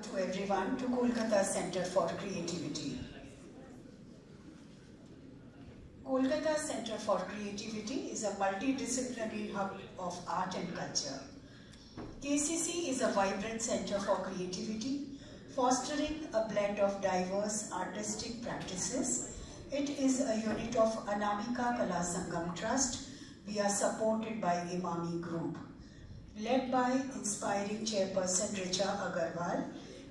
to everyone to Kolkata Center for Creativity. Kolkata Center for Creativity is a multidisciplinary hub of art and culture. KCC is a vibrant center for creativity, fostering a blend of diverse artistic practices. It is a unit of Anamika Kala Sangam Trust. We are supported by Imami Group. Led by inspiring chairperson Richa Agarwal,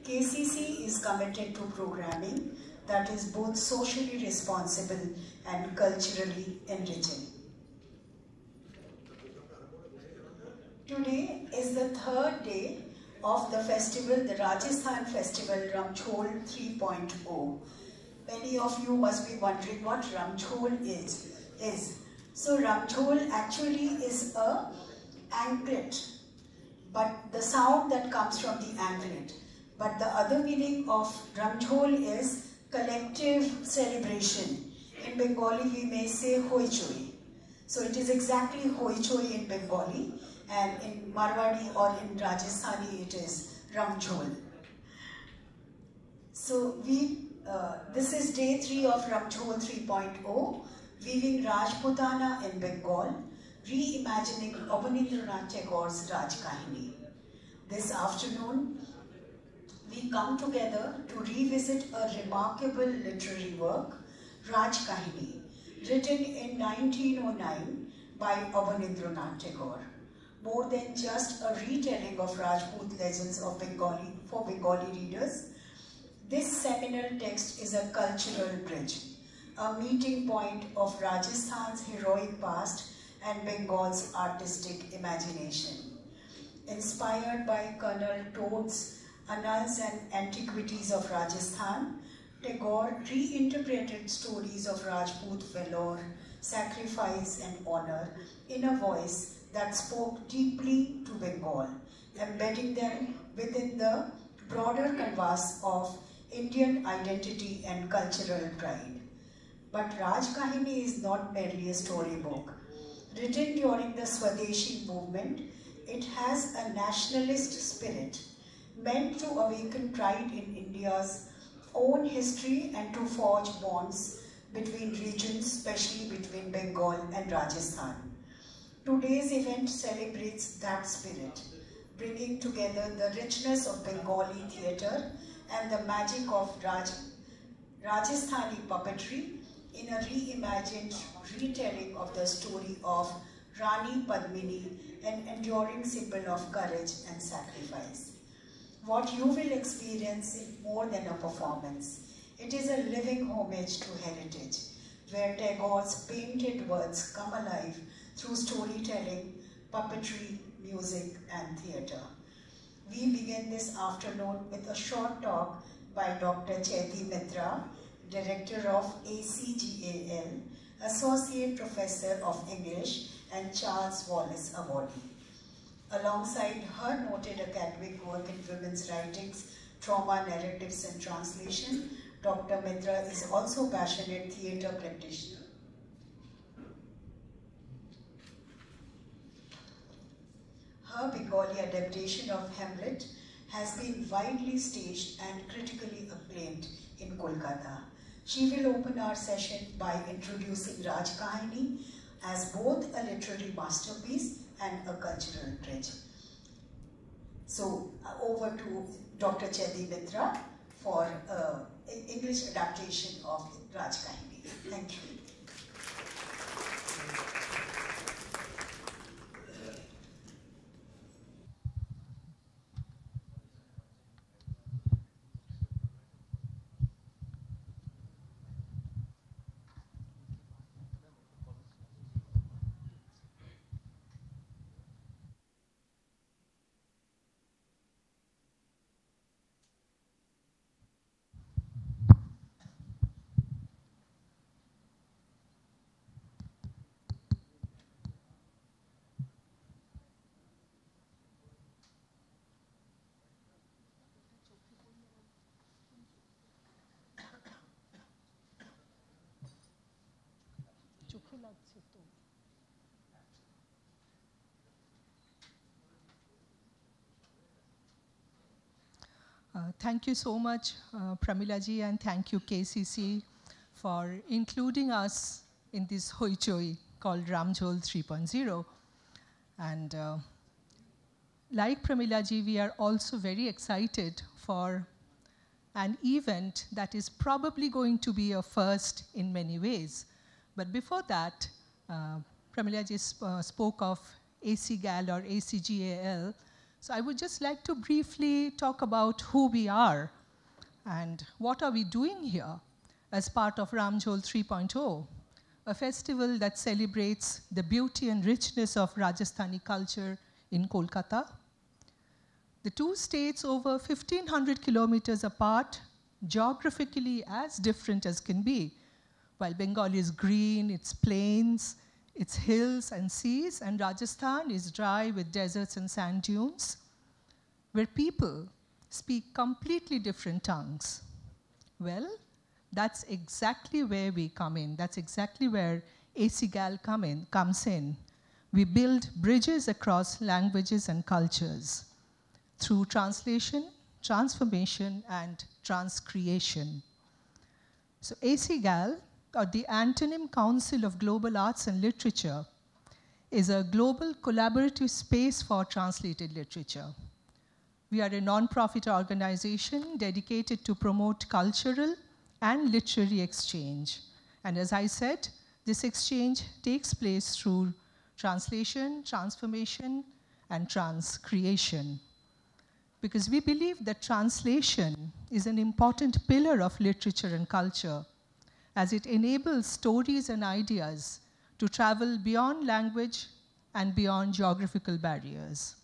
KCC is committed to programming that is both socially responsible and culturally enriching. Today is the third day of the festival, the Rajasthan Festival Ramchhol 3.0. Many of you must be wondering what Ramchhol is. So Ramchhol actually is a anklet, but the sound that comes from the anklet. But the other meaning of Ramchhol is collective celebration. In Bengali we may say Hoichoi. So it is exactly Hoichoi in Bengali, and in Marwadi or in Rajasthani it is Ramchhol. So this is day 3 of Ramchhol 3.0, weaving Rajputana in Bengal, reimagining Abanindranath Tagore's Raj Kahini. This afternoon, we come together to revisit a remarkable literary work, Raj Kahini, written in 1909 by Abanindranath Tagore. More than just a retelling of Rajput legends of Bengali for Bengali readers, this seminal text is a cultural bridge, a meeting point of Rajasthan's heroic past and Bengal's artistic imagination. Inspired by Colonel Todd's Annals and Antiquities of Rajasthan, Tagore reinterpreted stories of Rajput valor, sacrifice and honor in a voice that spoke deeply to Bengal, embedding them within the broader canvas of Indian identity and cultural pride. But Raj Kahini is not merely a storybook. Written during the Swadeshi movement, it has a nationalist spirit, meant to awaken pride in India's own history and to forge bonds between regions, especially between Bengal and Rajasthan. Today's event celebrates that spirit, bringing together the richness of Bengali theatre and the magic of Rajasthani puppetry in a reimagined retelling of the story of Rani Padmini, an enduring symbol of courage and sacrifice. What you will experience is more than a performance. It is a living homage to heritage, where Tagore's painted words come alive through storytelling, puppetry, music, and theatre. We begin this afternoon with a short talk by Dr. Chaiti Mitra, Director of ACGAL, Associate Professor of English and Charles Wallace Awardee. Alongside her noted academic work in women's writings, trauma, narratives, and translation, Dr. Mitra is also a passionate theatre practitioner. Her Bengali adaptation of Hamlet has been widely staged and critically acclaimed in Kolkata. She will open our session by introducing Raj Kahini as both a literary masterpiece and a cultural bridge. So over to Dr. Chaiti Mitra for English adaptation of Raj Kahini. Thank you. Thank you so much, Pramilaji, and thank you, KCC, for including us in this hoichoi called Ramjhol 3.0. And like Pramilaji, we are also very excited for an event that is probably going to be a first in many ways. But before that, Pramilaji spoke of ACGAL or ACGAL. So I would just like to briefly talk about who we are and what are we doing here as part of Ramjhol 3.0, a festival that celebrates the beauty and richness of Rajasthani culture in Kolkata. The two states over 1,500 kilometers apart, geographically as different as can be. While Bengal is green, its plains, its hills and seas, and Rajasthan is dry with deserts and sand dunes, where people speak completely different tongues. Well, that's exactly where we come in. That's exactly where ACGAL comes in. We build bridges across languages and cultures through translation, transformation, and transcreation. So ACGAL, or the Antonym Council of Global Arts and Literature, is a global collaborative space for translated literature. We are a non-profit organization dedicated to promote cultural and literary exchange. And as I said, this exchange takes place through translation, transformation, and transcreation. Because we believe that translation is an important pillar of literature and culture, as it enables stories and ideas to travel beyond language and beyond geographical barriers.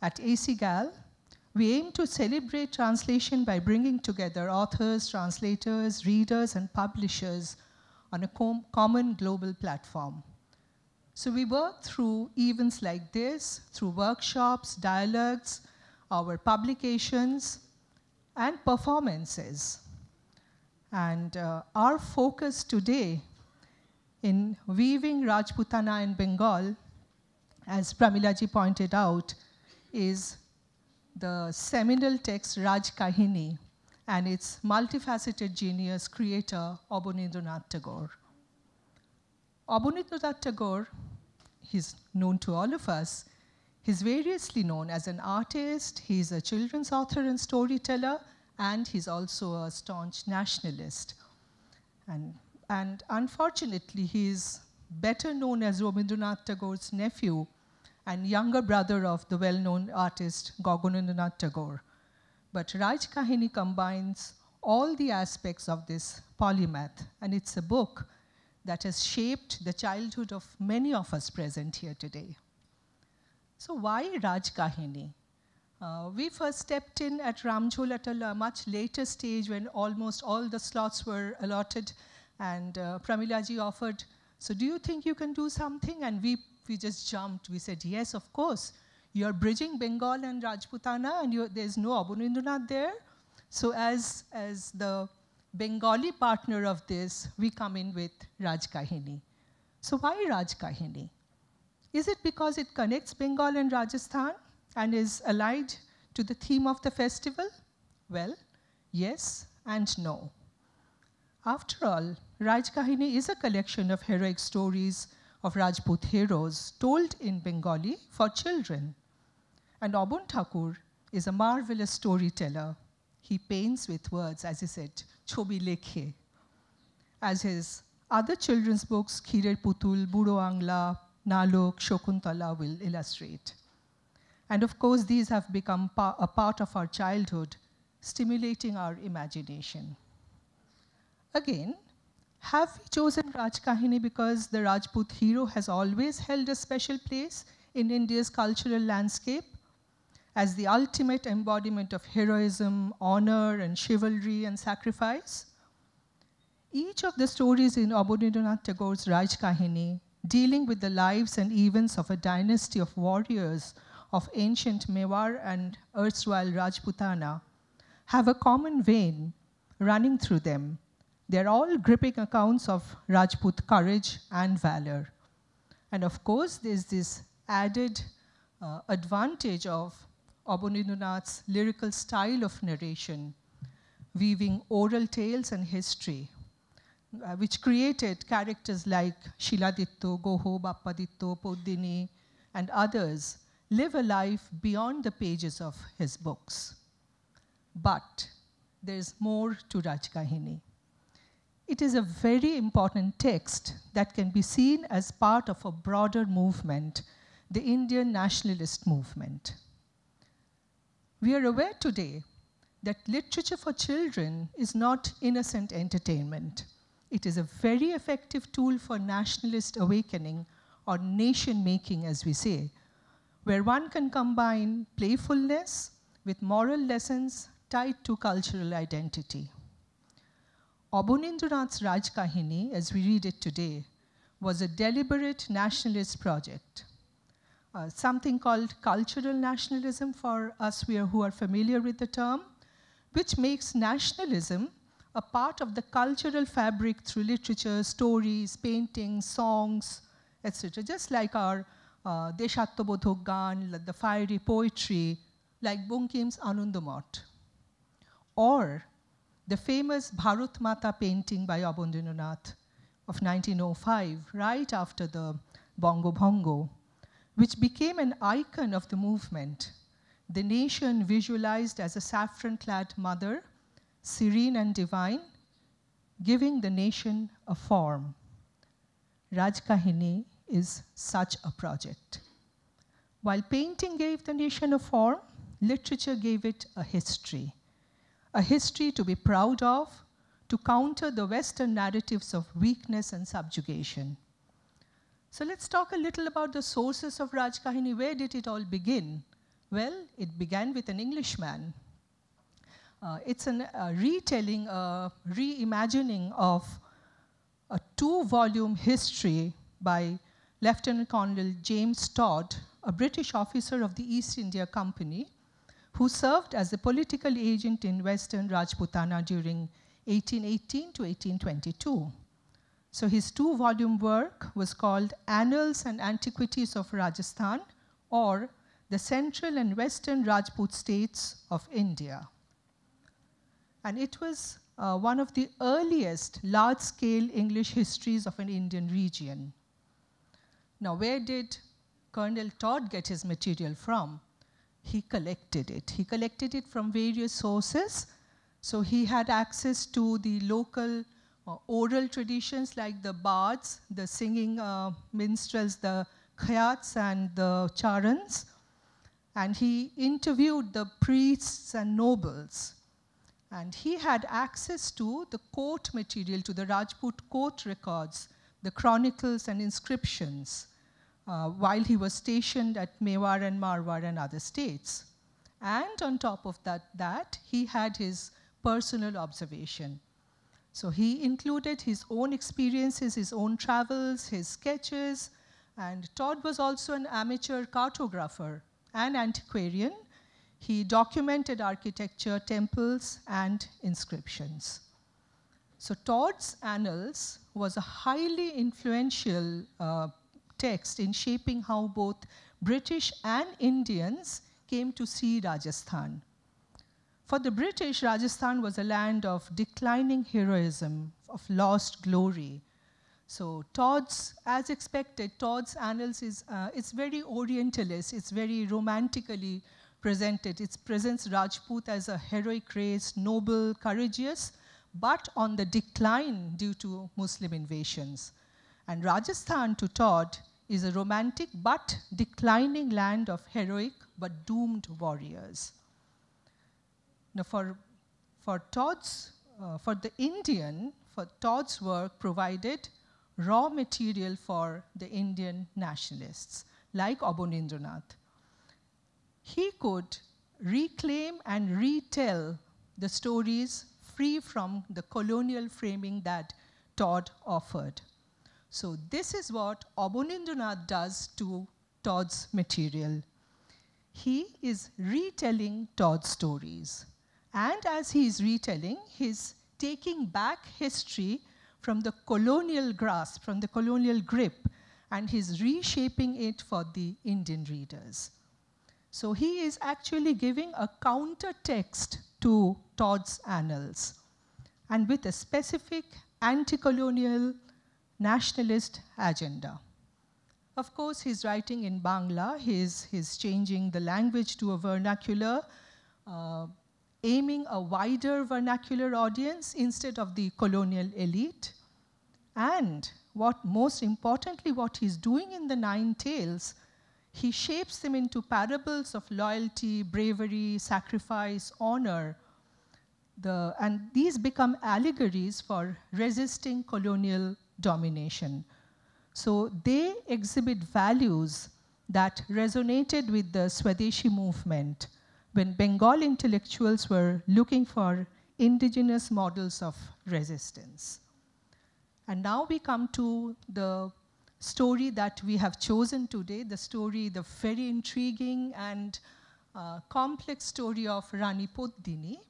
At ACGAL, we aim to celebrate translation by bringing together authors, translators, readers, and publishers on a common global platform. So we work through events like this, through workshops, dialogues, our publications, and performances. And our focus today in weaving Rajputana in Bengal, as Pramilaji pointed out, is the seminal text Raj Kahini and its multifaceted genius creator, Abanindranath Tagore. Abanindranath Tagore, he's known to all of us. He's variously known as an artist, he's a children's author and storyteller, and he's also a staunch nationalist. And unfortunately, he's better known as Rabindranath Tagore's nephew and younger brother of the well-known artist Gaganendranath Tagore. But Raj Kahini combines all the aspects of this polymath, and it's a book that has shaped the childhood of many of us present here today. So why Raj Kahini? We first stepped in at Ramjhol at a much later stage when almost all the slots were allotted, and Pramilaji offered, so do you think you can do something? And we just jumped. We said, yes, of course. You're bridging Bengal and Rajputana, and there's no Abanindranath there. So as the Bengali partner of this, we come in with Raj Kahini. So why Raj Kahini? Is it because it connects Bengal and Rajasthan and is allied to the theme of the festival? Well, yes and no. After all, Raj Kahini is a collection of heroic stories of Rajput heroes told in Bengali for children. And Abon Thakur is a marvelous storyteller. He paints with words, as he said, chobi lekhe. As his other children's books, Khirer Putul, Buro Angla, Nalok, Shokuntala will illustrate. And of course, these have become a part of our childhood, stimulating our imagination. Again, have we chosen Raj Kahini because the Rajput hero has always held a special place in India's cultural landscape as the ultimate embodiment of heroism, honor, and chivalry and sacrifice? Each of the stories in Abanindranath Tagore's Raj Kahini, dealing with the lives and events of a dynasty of warriors of ancient Mewar and erstwhile Rajputana, have a common vein running through them. They're all gripping accounts of Rajput courage and valor. And of course, there's this added advantage of Abanindranath's lyrical style of narration, weaving oral tales and history, which created characters like Shiladitto, Goho, Bappaditto, Poddini, and others, live a life beyond the pages of his books. But there's more to Rajkahini. It is a very important text that can be seen as part of a broader movement, the Indian nationalist movement. We are aware today that literature for children is not innocent entertainment. It is a very effective tool for nationalist awakening or nation-making, as we say, where one can combine playfulness with moral lessons tied to cultural identity. Abanindranath's Rajkahini, as we read it today, was a deliberate nationalist project. Something called cultural nationalism for us who are familiar with the term, which makes nationalism a part of the cultural fabric through literature, stories, paintings, songs, etc. Just like our Deshattobodhok Gan, the fiery poetry, like Bunkim's Anandamot. Or the famous Bharat Mata painting by Abanindranath of 1905, right after the Bongo Bongo, which became an icon of the movement. The nation visualized as a saffron-clad mother, serene and divine, giving the nation a form. Rajkahini is such a project. While painting gave the nation a form, literature gave it a history to be proud of, to counter the Western narratives of weakness and subjugation. So let's talk a little about the sources of Rajkahini. Where did it all begin? Well, it began with an Englishman. It's a retelling, a reimagining of a 2-volume history by Lieutenant Colonel James Todd, a British officer of the East India Company, who served as a political agent in Western Rajputana during 1818 to 1822. So his 2-volume work was called Annals and Antiquities of Rajasthan, or the Central and Western Rajput States of India. And it was one of the earliest large-scale English histories of an Indian region. Now, where did Colonel Todd get his material from? He collected it. He collected it from various sources. So he had access to the local oral traditions like the bards, the singing minstrels, the khyats and the charans. And he interviewed the priests and nobles. And he had access to the court material, to the Rajput court records, the chronicles and inscriptions, while he was stationed at Mewar and Marwar and other states. And on top of that, he had his personal observation. So he included his own experiences, his own travels, his sketches, and Todd was also an amateur cartographer and antiquarian. He documented architecture, temples, and inscriptions. So Todd's Annals was a highly influential text in shaping how both British and Indians came to see Rajasthan. For the British, Rajasthan was a land of declining heroism, of lost glory. So Todd's, as expected, Todd's Annals is it's very Orientalist, it's very romantically presented. It presents Rajput as a heroic race, noble, courageous, but on the decline due to Muslim invasions. And Rajasthan, to Todd, is a romantic but declining land of heroic but doomed warriors. Now, for Todd's work provided raw material for the Indian nationalists, like Abanindranath. He could reclaim and retell the stories free from the colonial framing that Todd offered. So this is what Abanindranath does to Todd's material. He is retelling Todd's stories. And as he is retelling, he's taking back history from the colonial grasp, from the colonial grip, and he's reshaping it for the Indian readers. So he is actually giving a counter text to Todd's Annals, and with a specific anti-colonial nationalist agenda. Of course, he's writing in Bangla. He's changing the language to a vernacular, aiming a wider vernacular audience instead of the colonial elite. And most importantly, what he's doing in the 9 Tales, he shapes them into parables of loyalty, bravery, sacrifice, honor. And these become allegories for resisting colonial domination. So they exhibit values that resonated with the Swadeshi movement when Bengal intellectuals were looking for indigenous models of resistance. And now we come to the story that we have chosen today, the very intriguing and complex story of Rani Poddini.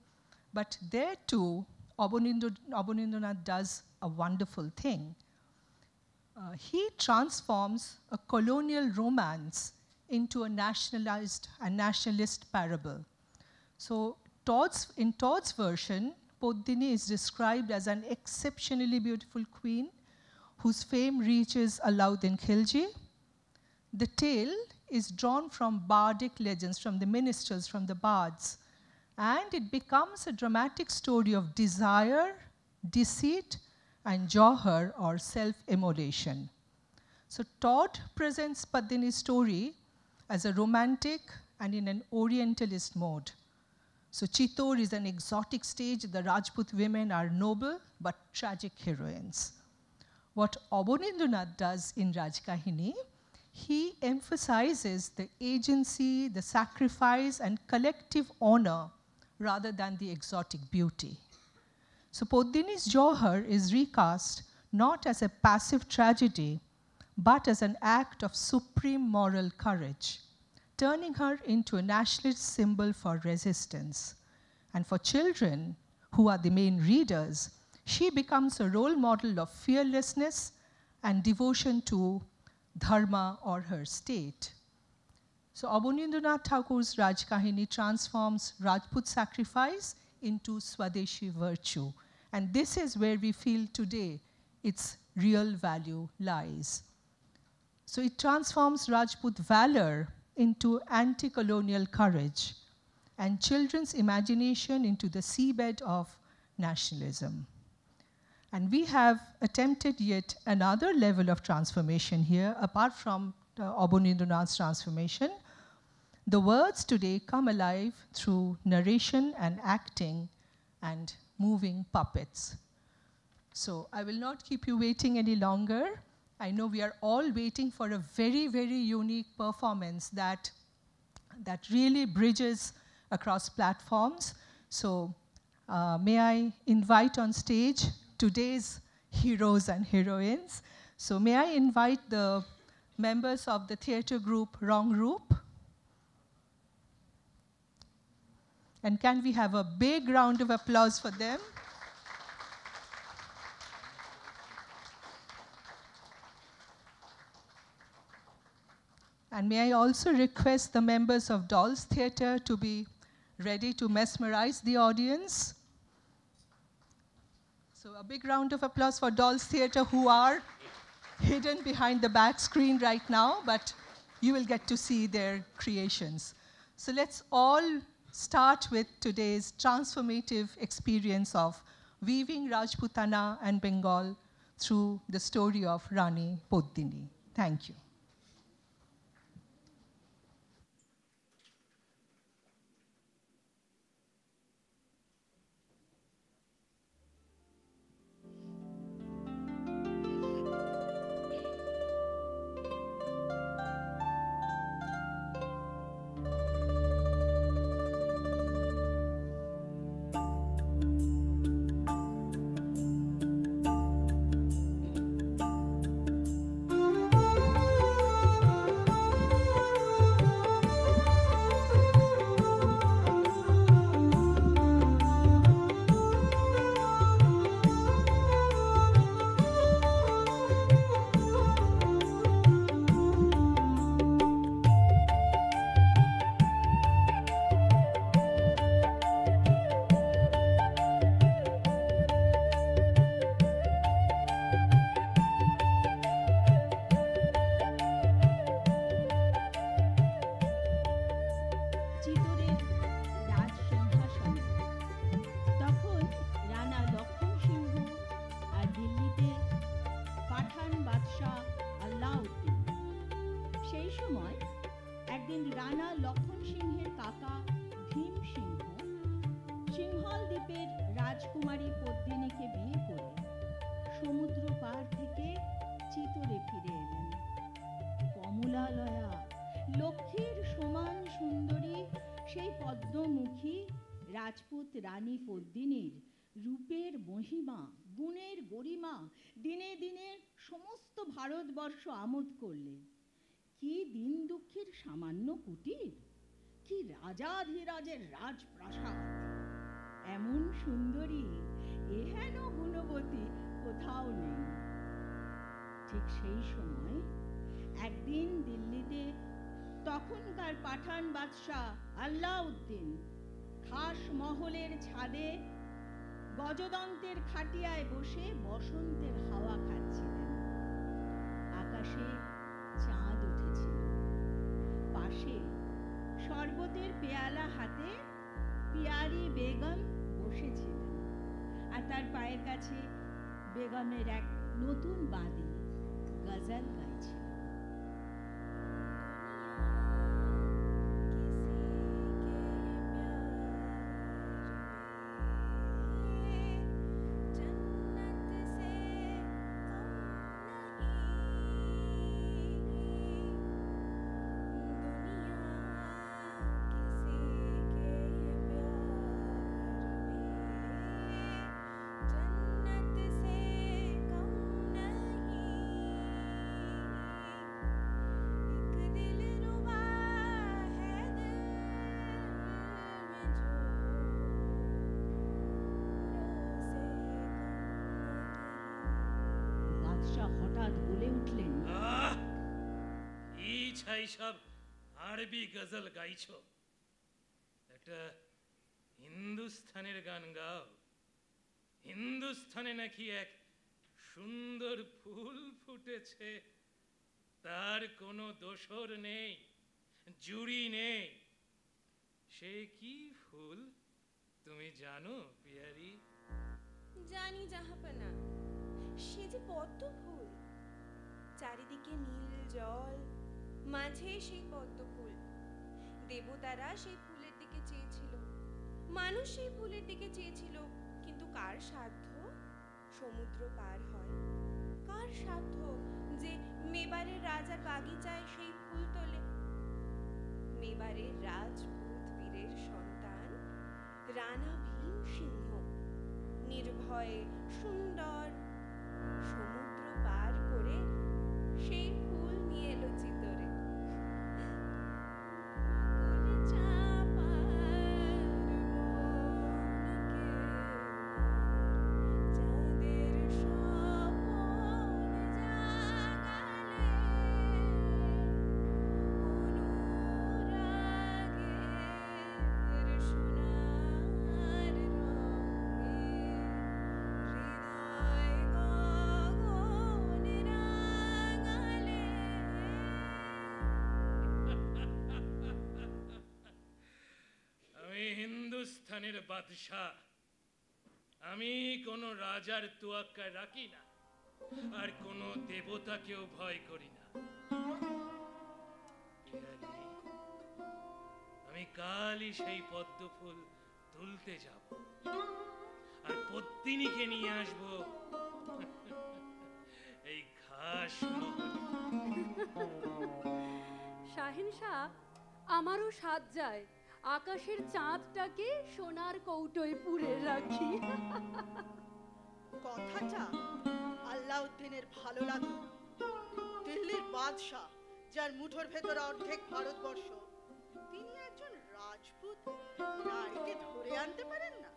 But there too, Abanindranath does a wonderful thing. He transforms a colonial romance into a nationalist parable. So in Todd's version, Poddini is described as an exceptionally beautiful queen whose fame reaches Alauddin Khilji. The tale is drawn from bardic legends, from the minstrels, from the bards, and it becomes a dramatic story of desire, deceit, and jauhar, or self-immolation. So Todd presents Poddini's story as a romantic and in an Orientalist mode. So Chittor is an exotic stage. The Rajput women are noble but tragic heroines. What Abanindranath does in Rajkahini, he emphasizes the agency, the sacrifice, and collective honor rather than the exotic beauty. So Poddini's Jauhar is recast not as a passive tragedy, but as an act of supreme moral courage, turning her into a nationalist symbol for resistance. And for children, who are the main readers, she becomes a role model of fearlessness and devotion to dharma, or her state. So Abanindranath Thakur's Rajkahini transforms Rajput sacrifice into Swadeshi virtue. And this is where we feel today its real value lies. So it transforms Rajput valor into anti-colonial courage and children's imagination into the seabed of nationalism. And we have attempted yet another level of transformation here, apart from Abanindranath's transformation. The words today come alive through narration and acting and moving puppets. So I will not keep you waiting any longer. I know we are all waiting for a very, very unique performance that really bridges across platforms. So may I invite on stage today's heroes and heroines. So may I invite the members of the theater group Wrong Roop. And can we have a big round of applause for them? And may I also request the members of Dolls Theatre to be ready to mesmerize the audience. So a big round of applause for Dolls Theatre, who are hidden behind the back screen right now, but you will get to see their creations. So let's all start with today's transformative experience of weaving Rajputana and Bengal through the story of Rani Poddini. Thank you. Sinhala দ্বীপের রাজকুমারী পদ্মিনীকে বিয়ে করে সমুদ্র পার থেকে চিতরে ফিরে এলেন। কমলালয়া, লক্ষ্মীর সমান সুন্দরী সেই পদ্মমুখী রাজপুত রানী পদ্মিনীর রূপের মহিমা, গুণের গরিমা দিনে দিনে সমস্ত ভারতবর্ষ আমোদ করলে। কি দিন দুঃখের সামান্য কুটির, কি রাজাধিরাজের রাজপ্রাসাদ! এমন সুন্দরী, এহেন গুণবতী কোথাও নেই। ঠিক সেই সময় একদিন দিল্লিতে তখনকার পাঠান বাদশাহ আল্লাউদ্দিন খাস মহলের ছাদে গজদন্তের খাটিয়ায় বসে বসন্তের হাওয়া খাচ্ছিলেন। আকাশে চাঁদ উঠেছিল। পাশে শরবতের পেয়ালা হাতে পিয়ারি বেগম বসেছিলেন, আর তার পায়ের কাছে বেগমের এক নতুন বাদী গজল গাইছিল। হঠাৎ বলে উঠলেন, সব আরবি গজল গাইছো, একটা হিন্দুস্থানের গান গাও। হিন্দুস্থানে নাকি এক সুন্দর ফুল ফুটেছে, তার কোনো দোসর নেই, জুড়ি নেই। সে কি ফুল তুমি জানো পিয়ারি? জানি জাহাপনা, সে যে পদ্ম ফুল। চারিদিকে নীল জল, মাঝে সেই পদ্ম ফুল। দেবতারা সেই ফুলের দিকে চেয়েছিল, মানুষ সেই ফুলের দিকে চেয়েছিল, কিন্তু কার সাধ্য সমুদ্র পার হয়? কার সাধ্য যে মেবারের রাজার বাগিচায় সেই ফুল তোলে? মেবারের রাজপুত বীরের সন্তান রানা ভীম সিংহ নির্ভয়ে সুন্দর সমুদ্র পার করে সেই ফুল নিয়ে এলো চিতরে। হিন্দুস্থানের বাদশাহ, আমি কোন রাজার তোয়াক্কা রাখি না, আর কোন দেবতাকেও ভয় করি না। আমি কালই সেই পদ্ম ফুল তুলতে যাব, আর পদ্মিনীকে নিয়ে আসব এই ঘাস মহল। শাহেনশাহ, আমারও সাজ যায় আকাশের চাঁদটাকে সোনার কৌটোয় পুরে রাখি। কথাটা আল্লাউদ্দিনের ভালো লাগলো। দিল্লির বাদশাহ, যার মুঠোর ভেতরে অর্ধেক ভারতবর্ষ, তিনি একজন রাজপুত নারীকে ধরে আনতে পারেন না।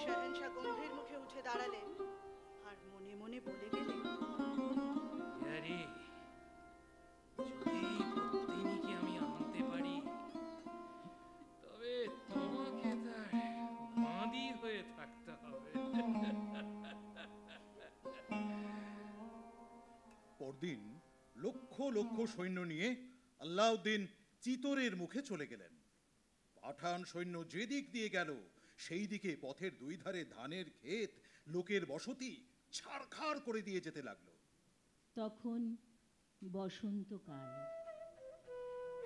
শাহেনশাহ গম্ভীর মুখে উঠে দাঁড়ালেন আর মনে মনে বলে গেলেন, যদি পদ্মিনীকে আমি আনতে পারি, তবে তোমাকে তার বাঁদী হয়ে থাকতে হবে। পরদিন লক্ষ লক্ষ সৈন্য নিয়ে আল্লাউদ্দিন চিতরের মুখে চলে গেলেন। পাঠান সৈন্য যেদিক দিয়ে গেল, সেই দিকে পথের দুই ধারে ধানের ক্ষেত, লোকের বসতি ছারখার করে দিয়ে যেতে লাগলো। তখন বসন্তকাল।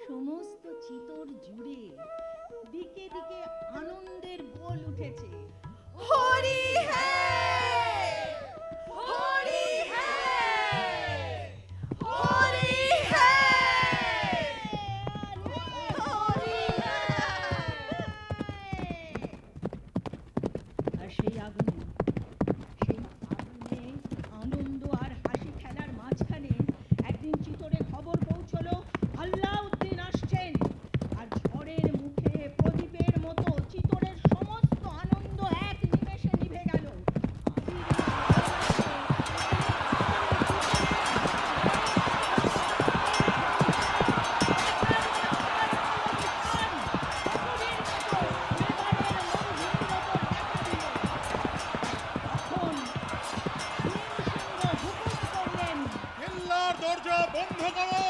সমস্ত চিতর জুড়ে দিকে দিকে আনন্দের গোল উঠেছে। হরি হ্যায়, হরি হ্যায়, হরি হ্যায়, হরি হ্যায়। আর সেই আগুনে আনন্দ আর হাসি খেলার মাঝখানে একদিন চিতরে খবর পৌঁছলো আল্লাউদ্দিন আসছেন। আর ঝড়ের মুখে প্রদীপের মতো চিতরের সমস্ত আনন্দ এক নিমেষে নিভে গেল। কেল্লার দরজা বন্ধ করো।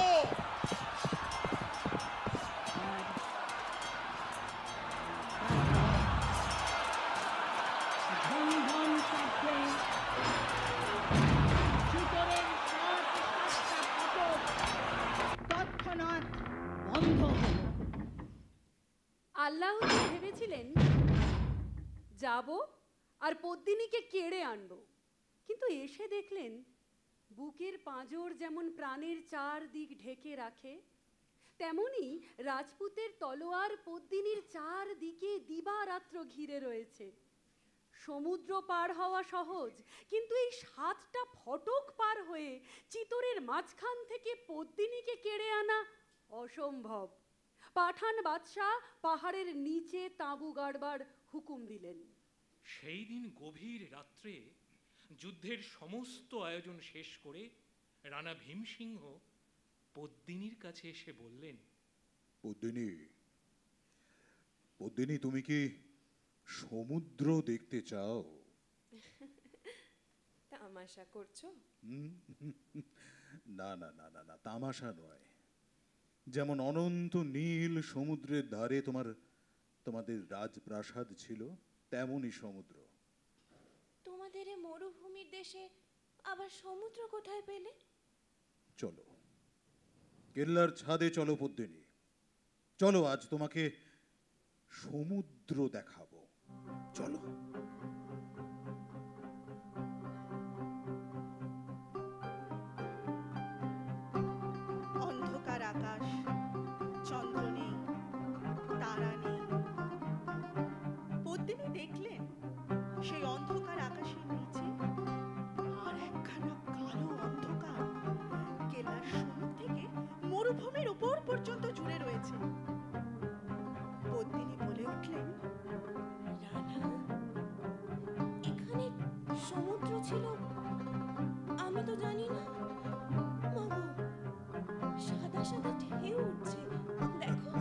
আল্লাউদ্দিন ভেবেছিলেন যাব আর পদ্মিনীকে কেড়ে আনবো, কিন্তু এসে দেখলেন বুকের পাঁজর যেমন প্রাণের চারদিক ঢেকে রাখে, তেমনি রাজপুতের তলোয়ার পদ্মিনীর চারদিকে দিবারাত্র ঘিরে রয়েছে। সমুদ্র পার হওয়া সহজ, কিন্তু এই 7টা ফটক পার হয়ে চিতরের মাঝখান থেকে পদ্মিনীকে কেড়ে আনা অসম্ভব। পাঠান বাদশাহ পাহাড়ের নিচে তাঁবু গাড়বার হুকুম দিলেন। সেই দিন গভীর রাত্রে যুদ্ধের সমস্ত আয়োজন শেষ করে রানা ভীমসিংহ পদ্মিনীর কাছে এসে বললেন, পদ্মিনী, পদ্মিনী, তুমি কি সমুদ্র দেখতে চাও? তামাশা করছো? না না না না না, তামাশা নয়। যেমন অনন্ত নীল সমুদ্রের ধারে তোমাদের রাজপ্রাসাদ ছিল, তেমনই সমুদ্র। তোমাদের এই মরুভূমির দেশে আবার সমুদ্র কোথায় পেলে? চলো, কেল্লার ছাদে চলো পদ্মিনী, চলো, আজ তোমাকে সমুদ্র দেখাবো, চলো। অন্ধকার আকাশ, চন্দ্র নেই, তারা নেই। পদ্মিনী দেখলেন সেই অন্ধকার আকাশের নিচে আর একখানা কালো অন্ধকার কেল্লার সমুখ থেকে মরুভূমির উপর পর্যন্ত জুড়ে রয়েছে। পদ্মিনী বলে উঠলেন, রানা, এখানে সমুদ্র ছিল, আমি তো জানি না। মাগো, সাদা সাদা ঢেউ উঠছে, দেখো।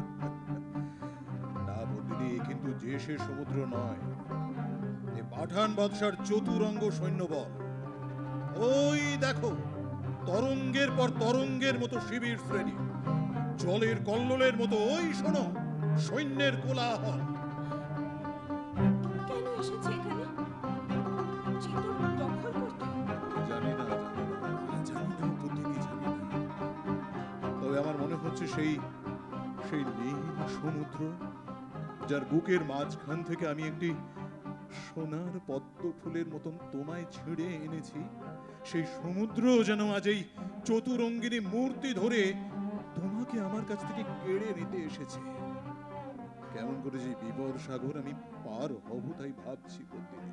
না পদ্মিনী, এ কিন্তু যে সে সমুদ্র নয়, এ পাঠান বাদশার চতুরঙ্গ সৈন্যবল। ওই দেখো, তরঙ্গের পর তরঙ্গের মতো শিবির শ্রেণী, জলের কল্লোলের মতো ওই শোনো সৈন্যের কোলাহল। কেন এসেছে এখানে? চিতর দখল করতে? জানি না পদ্মিনী, জানি না। তবে আমার মনে হচ্ছে সেই নীল সমুদ্র, যার বুকের মাঝখান থেকে আমি একটি সোনার পদ্ম ফুলের মতন তোমায় ছিঁড়ে এনেছি, সেই সমুদ্র যেন আজ এই চতুরঙ্গিনী মূর্তি ধরে তোমাকে আমার কাছ থেকে কেড়ে নিতে এসেছে। কেমন করে যে বিপদ সাগর আমি পার হব তাই ভাবছি পদ্মিনী।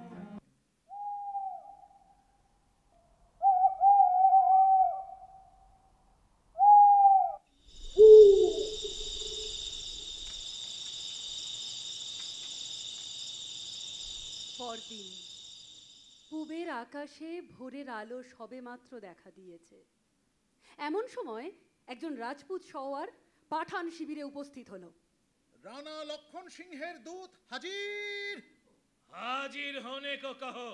পরদিন পূবের আকাশে ভোরের আলো সবেমাত্র দেখা দিয়েছে। এমন সময় একজন রাজপুত সওয়ার পাঠান শিবিরে উপস্থিত হলো। রানা লক্ষণ সিংহের দূত হাজির। হাজির হোনে কো কহো।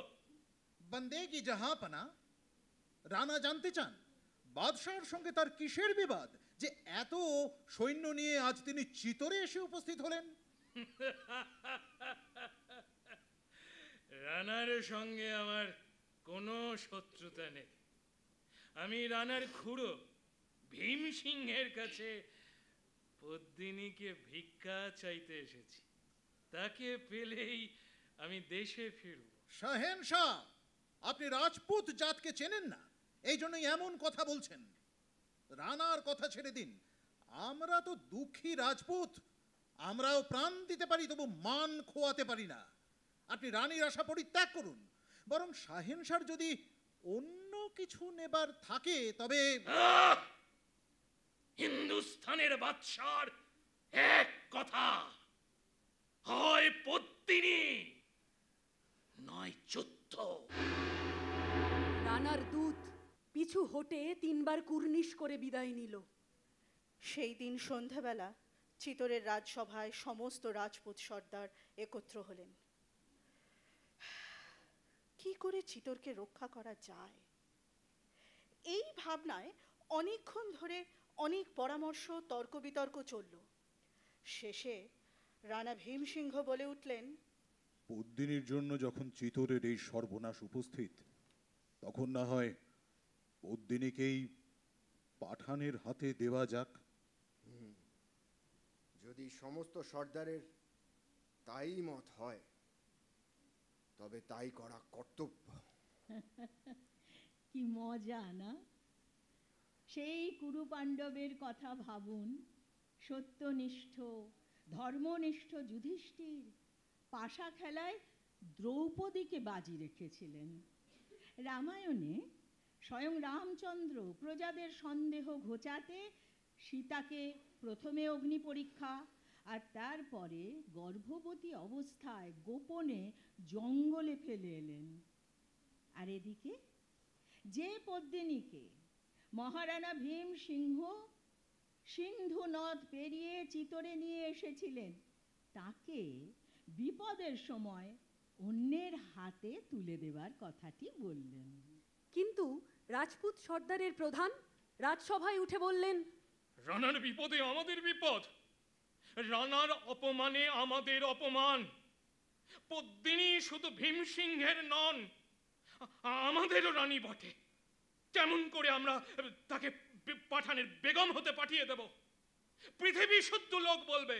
বন্দে কি জাহাপনা, রানা জানতে চান বাদশাহর সঙ্গে তার কিসের বিবাদ যে এত সৈন্য নিয়ে আজ তিনি চিতরে এসে উপস্থিত হলেন? রানার সঙ্গে আমার কোনো শত্রুতা নেই। আমি রানার খুড়ো ভীম সিংহের কাছে পদ্মিনীকে ভিক্ষা চাইতে এসেছি, তাকে পেলেই আমি দেশে ফিরব। শাহেনশাহ, আপনি রাজপুত জাতকে চেনেন না, এই জন্যই এমন কথা বলছেন। রানার কথা ছেড়ে দিন, আমরা তো দুঃখী রাজপুত, আমরাও প্রাণ দিতে পারি, তবু মান খোয়াতে পারি না। আপনি রানীর আশা পরিত্যাগ করুন, বরং শাহেনশাহর যদি অন্য কিছু নেবার থাকে তবে। হিন্দুস্থানের বাদশার এক কথা, হয় পদ্মিনী নয় যুদ্ধ। রানার দূত পিছু হটে 3 বার কুর্নিশ করে বিদায় নিল। সেই দিন সন্ধ্যাবেলা চিতোরের রাজসভায় সমস্ত রাজপুত সর্দার একত্র হলেন। কি করে চিতোরকে রক্ষা করা যায়, এই ভাবনায় অনেকক্ষণ ধরে অনেক পরামর্শ, তর্ক বিতর্ক চলল। শেষে রানা ভীমসিংহ বলে উঠলেন, পদ্মিনীর জন্য যখন চিতোরের এই সর্বনাশ উপস্থিত, তখন না হয় পদ্মিনীকেই পাঠানের হাতে দেওয়া যাক। যদি সমস্ত সর্দারের তাই মত হয়, তবে তাই করা কর্তব্য। কি মজা না? সেই কুরু পাণ্ডবের কথা ভাবুন। সত্যনিষ্ঠ ধর্মনিষ্ঠ যুধিষ্ঠির পাশা খেলায় দ্রৌপদীকে বাজি রেখেছিলেন। রামায়ণে স্বয়ং রামচন্দ্র প্রজাদের সন্দেহ ঘোচাতে সীতাকে প্রথমে অগ্নি পরীক্ষা আর তারপরে গর্ভবতী অবস্থায় গোপনে জঙ্গলে ফেলে এলেন। আর এদিকে যে পদ্মিনীকে মহারানা ভীম সিংহ সিন্ধু নদ পেরিয়ে চিতোরে নিয়ে এসেছিলেন, তাকে বিপদের সময় অন্যের হাতে তুলে দেবার কথাটি বললেন। কিন্তু রাজপুত সর্দারের প্রধান রাজসভায় উঠে বললেন, রানার বিপদে আমাদের বিপদ, রানার অপমানে আমাদের অপমান। পদ্মিনী শুধু ভীমসিংহের নন, আমাদেরও রানী বটে। কেমন করে আমরা তাকে পাঠানের বেগম হতে পাঠিয়ে দেব? পৃথিবী শুদ্ধ লোক বলবে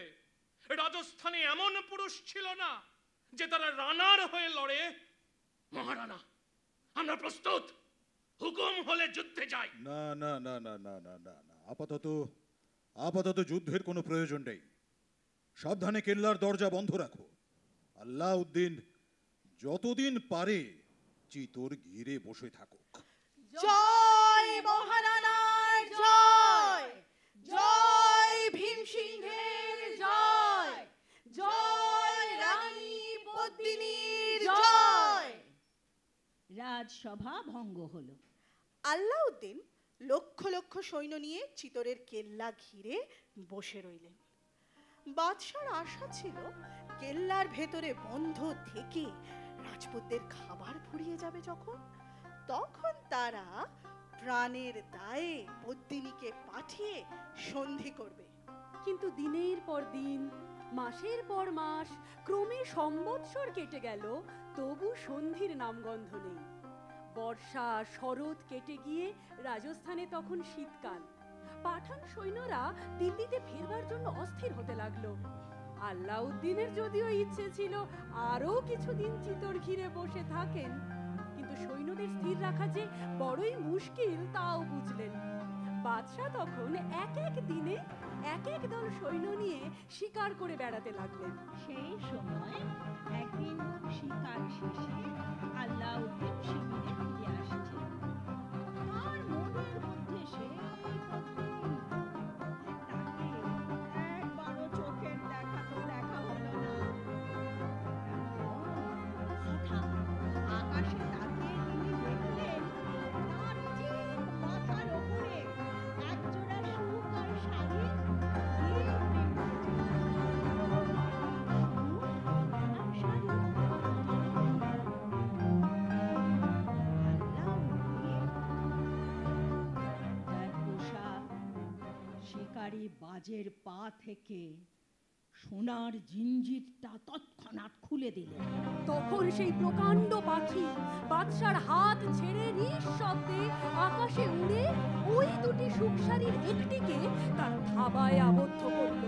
রাজস্থানে এমন পুরুষ ছিল না যে তারা রানার হয়ে লড়ে। মহারানা, আমরা প্রস্তুত, হুকুম হলে যুদ্ধে যাই। না না না না না না না না, আপাতত যুদ্ধের কোনো প্রয়োজন নেই। সাবধানে কেল্লার দরজা বন্ধ রাখো। আল্লাউদ্দিন যতদিন পারে চিতোর ঘিরে বসে থাকুক। জয় মহারানার জয়, জয় ভীমসিংহের জয়, জয় রানী পদ্মিনীর জয়। রাজসভা ভঙ্গ হলো। আল্লাউদ্দিন লক্ষ লক্ষ সৈন্য নিয়ে চিতোরের কেল্লা ঘিরে বসে রইলেন। বাদশার আশা ছিল কেল্লার ভেতরে বন্ধ থেকে রাজপুতদের খাবার ফুরিয়ে যাবে তখন তারা প্রাণের দায়ে পদ্মিনীকে পাঠিয়ে সন্ধি করবে। কিন্তু দিনের পর দিন, মাসের পর মাস, ক্রমে সম্বৎসর কেটে গেল, তবু সন্ধির নামগন্ধ নেই। বর্ষা শরৎ কেটে গিয়ে রাজস্থানে তখন শীতকাল। পাঠান সৈন্যরা দিল্লিতে ফেরবার জন্য অস্থির হতে লাগলো। আল্লাউদ্দিনের যদিও ইচ্ছে ছিল আরো কিছুদিন চিতোর ঘিরে বসে থাকেন, কিন্তু সৈন্যদের স্থির রাখা যে বড়ই মুশকিল তাও বুঝলেন। বাদশাহ তখন এক এক দিনে এক এক দল সৈন্য নিয়ে শিকার করে বেড়াতে লাগলেন। সেই সময় একদিন শিকার শেষে আল্লাউদ্দিন শিবিরে ফিরে আসছেন। তার মনের মধ্যে সেই পদ্মিনী, তাকে একবারও চোখের দেখা হলো না। হঠাৎ আকাশে তাকিয়ে তিনি দেখলেন তার ঠিক মাথার ওপরে একজোড়া সুখ আর শাড়ি শিকারী বাজের পা থেকে সোনার জিঞ্জিরটা তৎক্ষণাৎ তৎক্ষণাৎ খুলে দিলেন। তখন সেই প্রকাণ্ড পাখি বাদশার হাত ছেড়ে নিঃশব্দে আকাশে উড়ে ওই দুটি সুখসারীর একটিকে তার থাবায় আবদ্ধ করল।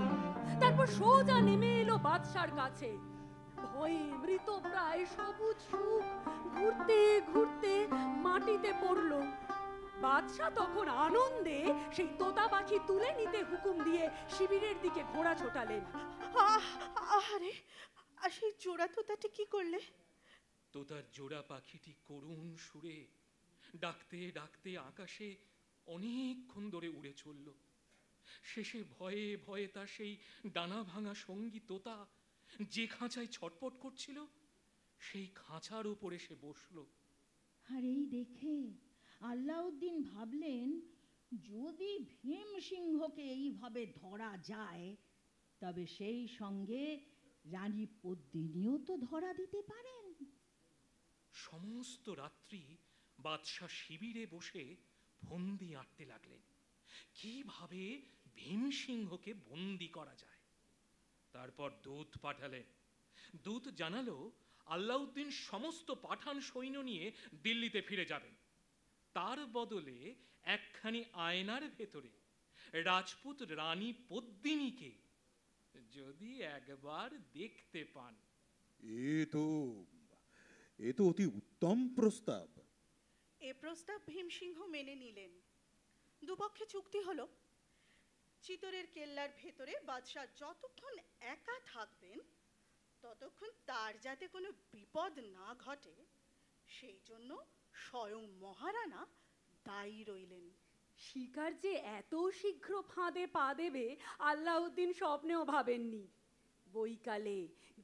তারপর সোজা নেমে এলো বাদশার কাছে। ভয়ে মৃতপ্রায় সবুজ সুখ ঘুরতে ঘুরতে মাটিতে পড়ল। বাদশা তখন আনন্দে সেই তোতা পাখি তুলে নিতে হুকুম দিয়ে শিবিরের দিকে ঘোড়া ছোটালেন। আরে আর সেই জোড়া তোতাটি কি করলে? তোতার জোড়া পাখিটি করুণ সুরে ডাকতে ডাকতে আকাশে অনেকক্ষণ ধরে উড়ে চলল। শেষে ভয়ে ভয়ে তার সেই ডানা ভাঙা সঙ্গী তোতা যে খাঁচায় ছটপট করছিল সেই খাঁচার উপরে সে বসল। আর এই দেখে আল্লাউদ্দিন ভাবলেন, যদি ভীম সিংহকে এইভাবে ধরা যায় তবে সেই সঙ্গে রানী পদ্মিনীও তো ধরা দিতে পারেন। সমস্ত রাত্রি বাদশাহ শিবিরে বসে ফন্দি আঁটতে লাগলেন কিভাবে ভীমসিংহকে বন্দি করা যায়। তারপর দূত পাঠালেন। দূত জানালো আল্লাউদ্দিন সমস্ত পাঠান সৈন্য নিয়ে দিল্লিতে ফিরে যাবেন। তার বদলে একখানি আয়নার ভেতরে রাজপুত রানী পদ্মিনীকে যদি একবার দেখতে পান। এ তো অতি উত্তম প্রস্তাব। এ প্রস্তাব ভীমসিংহ মেনে নিলেন। দুপক্ষে চুক্তি হলো, চিতরের কেল্লার ভেতরে বাদশাহ যতক্ষণ একা থাকবেন ততক্ষণ তার যাতে কোনো বিপদ না ঘটে সেই জন্য স্বয়ং মহারানা দায়ী রইলেন। শিকার যে এত শীঘ্র ফাঁদে পা দেবে আল্লাউদ্দিন স্বপ্নেও ভাবেননি। বৈকালে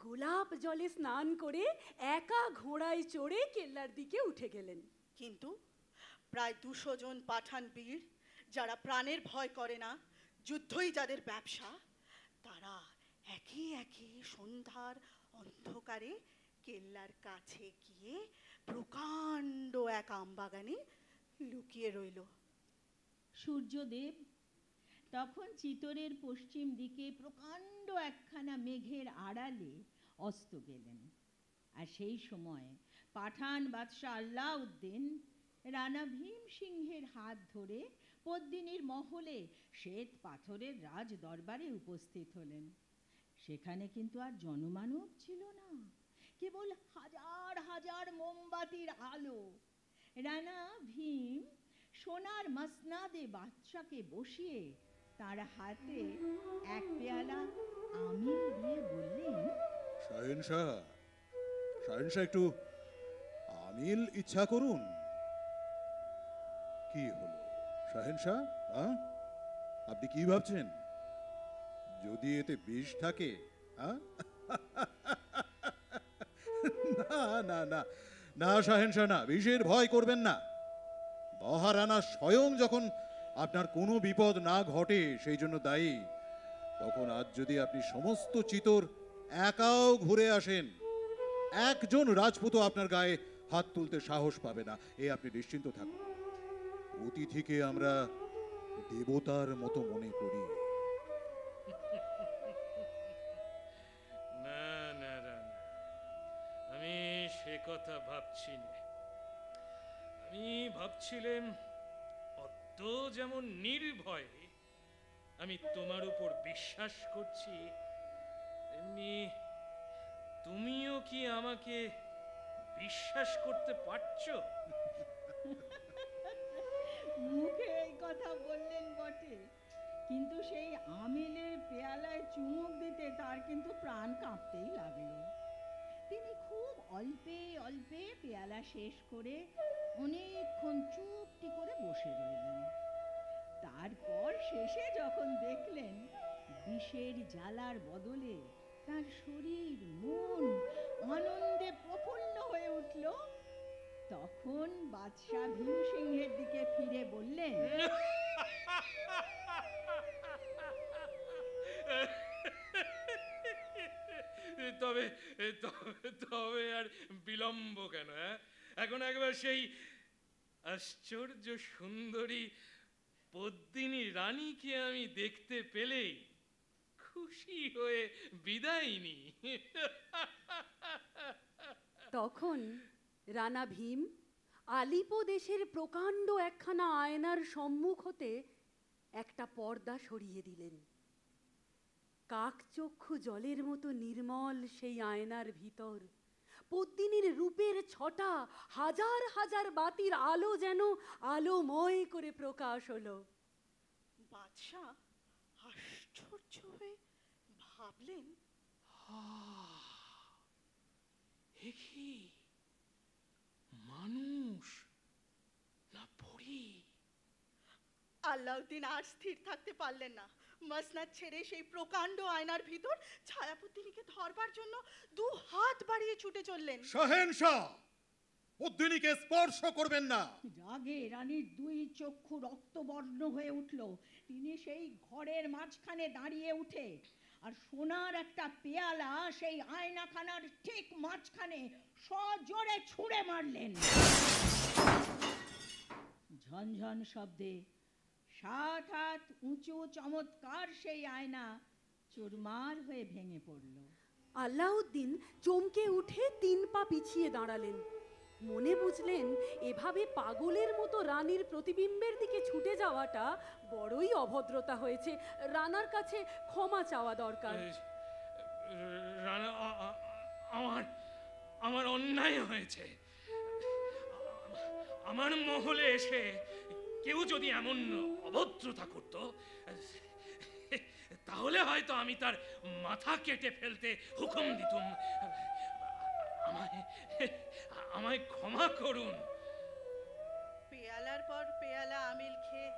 গোলাপ জলে স্নান করে একা ঘোড়ায় চড়ে কেল্লার দিকে উঠে গেলেন। কিন্তু প্রায় 200 জন পাঠান বীর, যারা প্রাণের ভয় করে না, যুদ্ধই যাদের ব্যবসা, তারা একে একে সন্ধ্যার অন্ধকারে কেল্লার কাছে গিয়ে প্রকাণ্ড এক আমবাগানে লুকিয়ে রইল। সূর্যদেব তখন চিতরের পশ্চিম দিকে প্রকাণ্ড একখানা মেঘের আড়ালে অস্ত গেলেন। আর সেই সময় পাঠান বাদশাহ আল্লাউদ্দিন রানা ভীম সিংহের হাত ধরে পদ্মিনীর মহলে শ্বেত পাথরের রাজ দরবারে উপস্থিত হলেন। সেখানে কিন্তু আর জনমানব ছিল না, কেবল হাজার হাজার মোমবাতির আলো। রানা ভীম সোনার মসনাদে বাদশাকে বসিয়ে তার হাতে এক পেয়ালা আমিল দিয়ে বললেন, শাহেনশাহ, একটু আমিল ইচ্ছা করুন। কি হলো শাহেনশাহ, আপনি কি ভাবছেন? যদি এতে বিষ থাকে? না না না না শাহেনশাহ, না, বিষের ভয় করবেন না। মহারানা স্বয়ং যখন আপনার কোনো বিপদ না ঘটে সেই জন্য দায়ী, তখন আজ যদি আপনি সমস্ত চিতর একাও ঘুরে আসেন, একজন রাজপুতও আপনার গায়ে হাত তুলতে সাহস পাবে না, আপনি নিশ্চিন্ত থাকুন। অতিথিকে আমরা দেবতার মতো মনে করি। না না না, আমি সে কথা ভাবছি না। আমি ভাবছিলাম অত যেমন নির্ভয়ে আমি তোমার উপর বিশ্বাস করছি, তেমনি তুমিও কি আমাকে বিশ্বাস করতে পারছো? মুখে এই কথা বললেন বটে, কিন্তু সেই আমিলের পেয়ালায় চুমুক দিতে তার কিন্তু প্রাণ কাঁপতেই লাগলো। তিনি খুব অল্পে অল্পে পেয়ালা শেষ করে অনেকক্ষণ চুপটি করে বসে রইলেন। তারপর শেষে যখন দেখলেন বিষের জ্বালার বদলে তার শরীর মন আনন্দে প্রফুল্ল হয়ে উঠল, তখন বাদশাহ ভীম সিংহের দিকে ফিরে বললেন, তবে তবে আর বিলম্ব কেন? এখন একবার সেই আশ্চর্য সুন্দরী পদ্মিনী রানীকে আমি দেখতে পেলেই খুশি হয়ে বিদায় নি। তখন রানা ভীম আলিপ দেশের প্রকাণ্ড একখানা আয়নার সম্মুখ হতে একটা পর্দা সরিয়ে দিলেন। কাকচক্ষু জলের মতো নির্মল সেই আয়নার ভিতর পদ্মিনীর রূপের ছটা হাজার হাজার বাতির আলো যেন আলোময় করে প্রকাশ হলো। বাদশাহ আশ্চর্য হয়ে ভাবলেন, এ কি মানুষ না পরী? আল্লাউদ্দিন আর স্থির থাকতে পারলেন না। মসনদ ছেড়ে সেই প্রকাণ্ড আয়নার ভিতর ছায়াপদ্মিনীকে ধরবার জন্য 2 হাত বাড়িয়ে ছুটে চললেন। শাহেনশাহ, পদ্মিনীকে স্পর্শ করবেন না। রাগে রানীর 2 চক্ষু রক্তবর্ণ হয়ে উঠল। তিনি সেই ঘরের মাঝখানে দাঁড়িয়ে উঠে আর সোনার একটা পেয়ালা সেই আয়নাখানার ঠিক মাঝখানে সজোরে ছুঁড়ে মারলেন। ঝনঝন শব্দে 7 হাত উঁচু চমৎকার সেই আয়না চুরমার হয়ে ভেঙে পড়ল। আল্লাউদ্দিন চমকে উঠে 3 পা পিছিয়ে দাঁড়ালেন। মনে বুঝলেন এভাবে পাগলের মতো রানীর প্রতিবিম্বের দিকে ছুটে যাওয়াটা বড়ই অভদ্রতা হয়েছে। রানার কাছে ক্ষমা চাওয়া দরকার। রানা, আমার অন্যায় হয়েছে। আমার মহলে এসে কেউ যদি এমন অভদ্রতা করত, তাহলে হয়তো আমি তার মাথা কেটে ফেলতে হুকুম দিতুম। আমায় ক্ষমা করুন। পেয়ালার পর পেয়ালা আমিল খেয়ে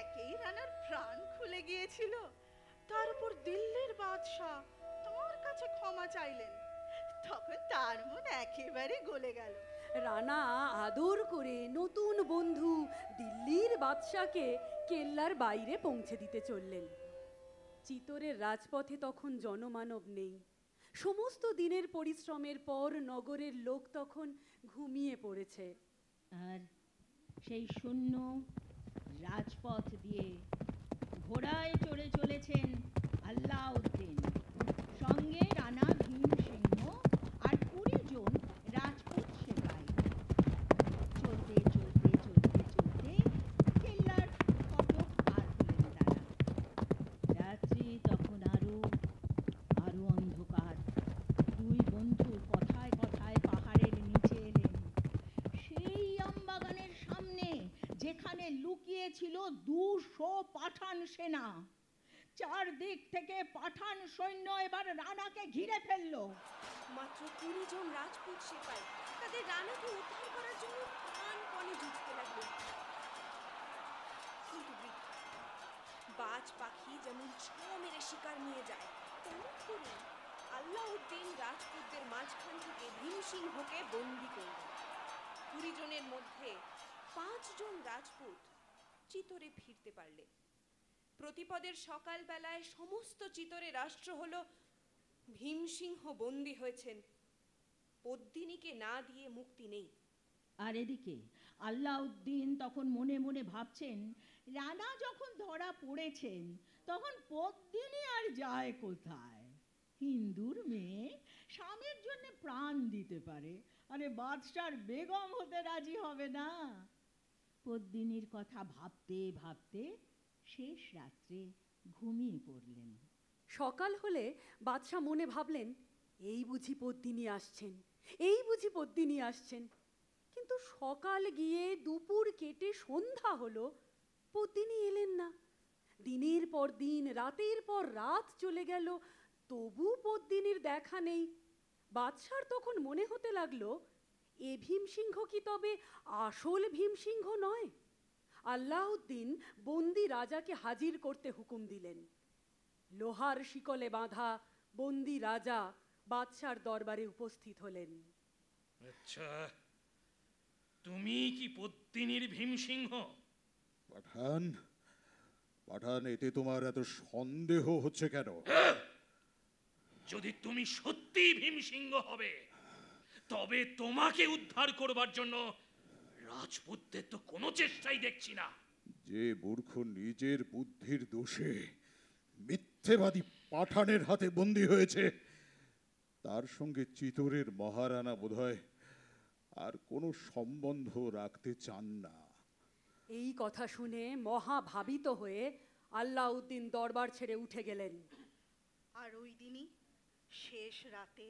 একেই রানার প্রাণ খুলে গিয়েছিল। তার উপর দিল্লির বাদশাহ তার কাছে ক্ষমা চাইলেন। তখন তার মন একেবারে গলে গেল। রানা আদর করে নতুন বন্ধু দিল্লির বাদশাকে কেল্লার বাইরে পৌঁছে দিতে চললেন। চিতোরের রাজপথে তখন জনমানব নেই। সমস্ত দিনের পরিশ্রমের পর নগরের লোক তখন ঘুমিয়ে পড়েছে। আর সেই শূন্য রাজপথ দিয়ে ঘোড়ায় চড়ে চলেছেন আল্লাউদ্দিন, সঙ্গে রানা ভীম সিংহ আর 20 জন রাজপুত সেপাই। চলতে চলতে চলতে চলতে কেল্লার ফটক পার হলেন তারা। রাত্রি তখন আরো অন্ধকার। 2 বন্ধু কথায় কথায় পাহাড়ের নিচে এলেন। সেই আমবাগানের সামনে যেখানে লুকিয়ে ছিল 200 পাঠান সেনা। 4 দিক থেকে পাঠান সৈন্য এবার রানাকে ঘিরে ফেললো। মাত্র 20 জন রাজপুত সেপাই তাদের রানাকে উদ্ধার করার জন্য প্রাণপণে যুঝতে লাগলো। কিন্তু বাজ পাখি যেমন ছোঁ মেরে শিকার নিয়ে যায়, তেমন করে আল্লাউদ্দিন রাজপুতদের মাঝখান থেকে ভীম সিংহকে বন্দী করল। 20 জনের মধ্যে 5 জন রাজপুত চিতোরে ফিরতে পারলে। প্রতিপদের সকালবেলায় সমস্ত চিতোরে রাষ্ট্র হলো ভীমসিংহ বন্দী হয়েছেন, পদ্মিনীকে না দিয়ে মুক্তি নেই। আর এদিকে আল্লাউদ্দিন তখন মনে মনে ভাবছেন, রানা যখন ধরা পড়েছেন তখন পদ্মিনী আর যায় কোথায়? হিন্দুর মেয়ে স্বামীর জন্য প্রাণ দিতে পারে, আরে বাদশার বেগম হতে রাজি হবে না? পদ্মিনীর কথা ভাবতে ভাবতে শেষ রাত্রে ঘুমিয়ে পড়লেন। সকাল হলে বাদশাহ মনে ভাবলেন, এই বুঝি পদ্মিনী আসছেন, এই বুঝি পদ্মিনী আসছেন। কিন্তু সকাল গিয়ে দুপুর কেটে সন্ধ্যা হলো, পদ্মিনী এলেন না। দিনের পর দিন, রাতের পর রাত চলে গেল, তবু পদ্মিনীর দেখা নেই। বাদশার তখন মনে হতে লাগলো, এ ভীমসিংহ কি তবে আসল ভীমসিংহ নয়? আল্লাউদ্দিন বন্দি রাজাকে হাজির করতে হুকুম দিলেন। লোহার শিকলে বাঁধা বন্দি রাজা বাদশার দরবারে উপস্থিত হলেন। আচ্ছা, তুমি কি পদ্মিনীর ভীমসিংহ? পাঠান, পাঠান, এতে তোমার এত সন্দেহ হচ্ছে কেন? যদি তুমি সত্যি ভীমসিংহ হবে, তবে তোমাকে উদ্ধার করবার জন্য রাজপুতদের তো কোনো চেষ্টাই দেখছি না। যে মূর্খ নিজের বুদ্ধির দোষে মিথ্যেবাদী পাঠানের হাতে বন্দী হয়েছে, তার সঙ্গে চিতোরের মহারানা বোধহয় আর কোনো সম্বন্ধ রাখতে চান না। এই কথা শুনে মহা ভাবিত হয়ে আল্লাউদ্দিন দরবার ছেড়ে উঠে গেলেন। আর ওই দিনই শেষ রাতে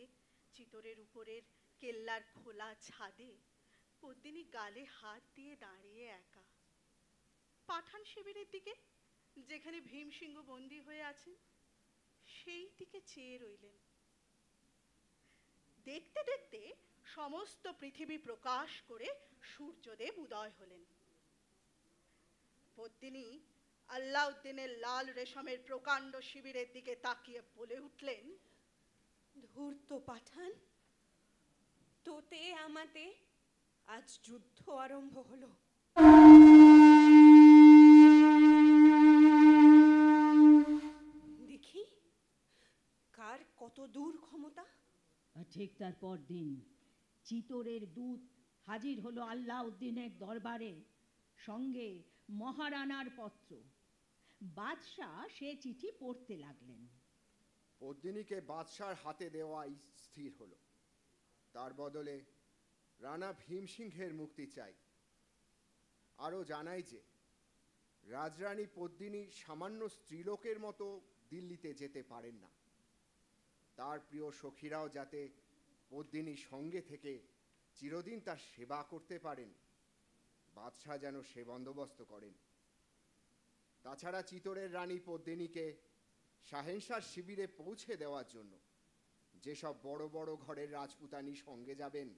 চিতোরের উপরের কেল্লার খোলা ছাদে পদ্মিনী গালে হাত দিয়ে দাঁড়িয়ে একা, পাঠান শিবিরের দিকে যেখানে ভীমসিংহ বন্দী হয়ে আছেন সেই দিকে চেয়ে রইলেন। দেখতে দেখতে সমস্ত পৃথিবী প্রকাশ করে সূর্যদেব উদয় হলেন। পদ্মিনী আল্লাউদ্দিনের লাল রেশমের প্রকাণ্ড শিবিরের দিকে তাকিয়ে বলে উঠলেন, ধূর্ত পাঠান, তোতে আমাতে আজ যুদ্ধ আরম্ভ হলো। দেখি কার কত দূর ক্ষমতা। ঠিক তার পর দিন চিতোরের দূত হাজির হলো আল্লাউদ্দিনের দরবারে, সঙ্গে মহারানার পত্র। বাদশাহ সে চিঠি পড়তে লাগলেন। পদ্মিনীকে বাদশার হাতে দেওয়াই স্থির হলো। তার বদলে রানা ভীমসিংহের মুক্তি চাই। আরও জানাই যে রাজরানী পদ্মিনী সামান্য স্ত্রীলোকের মতো দিল্লিতে যেতে পারেন না। তার প্রিয় সখীরাও যাতে পদ্মিনীর সঙ্গে থেকে চিরদিন তার সেবা করতে পারেন, বাদশাহ যেন সে বন্দোবস্ত করেন। তাছাড়া চিতোরের রানী পদ্মিনীকে শাহেনশার শিবিরে পৌঁছে দেওয়ার জন্য যেসব বড় বড় ঘরের রাজপুতানি সঙ্গে যাবেন,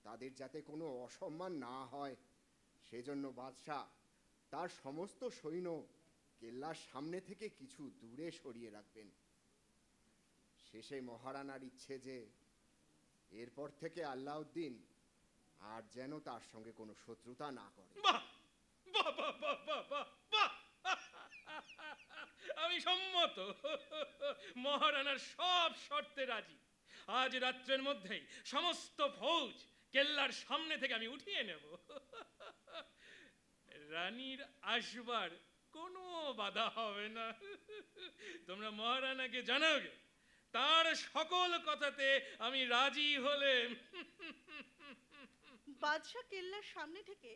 তাদের যাতে কোনো অসম্মান না হয়, সেজন্য বাদশাহ তার সমস্ত সৈন্য কেল্লার সামনে থেকে কিছু দূরে সরিয়ে রাখবেন। শেষে মহারানার ইচ্ছে যে এরপর থেকে আল্লাউদ্দিন আর যেন তার সঙ্গে কোনো শত্রুতা না করে। আমি সম্মত, মহারানার সব শর্তে রাজি। আজ রাত্রের মধ্যেই সমস্ত ফৌজ কেল্লার সামনে থেকে আমি উঠিয়ে নেব। রানীর আসবার কোনো বাধা হবে না। তোমরা মহারানাকে জানাবে, তার সকল কথাতে আমি রাজি হলে। বাদশাহ কেল্লার সামনে থেকে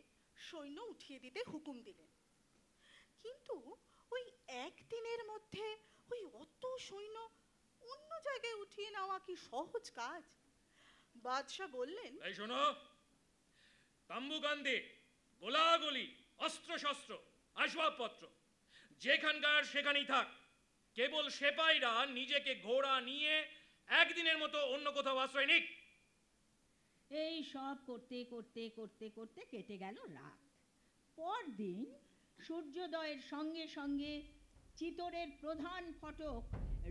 সৈন্য উঠিয়ে দিতে হুকুম দিলেন। কিন্তু ওই একদিনের মধ্যে ওই অত সৈন্য অন্য জায়গায় উঠিয়ে নেওয়া কি সহজ কাজ? বাদশাহ বললেন, এই শোনো, তাম্বুকান্দি, গোলাগুলি, অস্ত্রশস্ত্র, আসবাবপত্র যেখানকার সেখানেই থাক। কেবল সেপাইরা নিজেকে ঘোড়া নিয়ে একদিনের মতো অন্য কোথাও আশ্রয় নিক। এই সব করতে করতে করতে করতে কেটে গেল রাত। পরদিন সূর্যোদয়ের সঙ্গে সঙ্গে চিতোরের প্রধান ফটক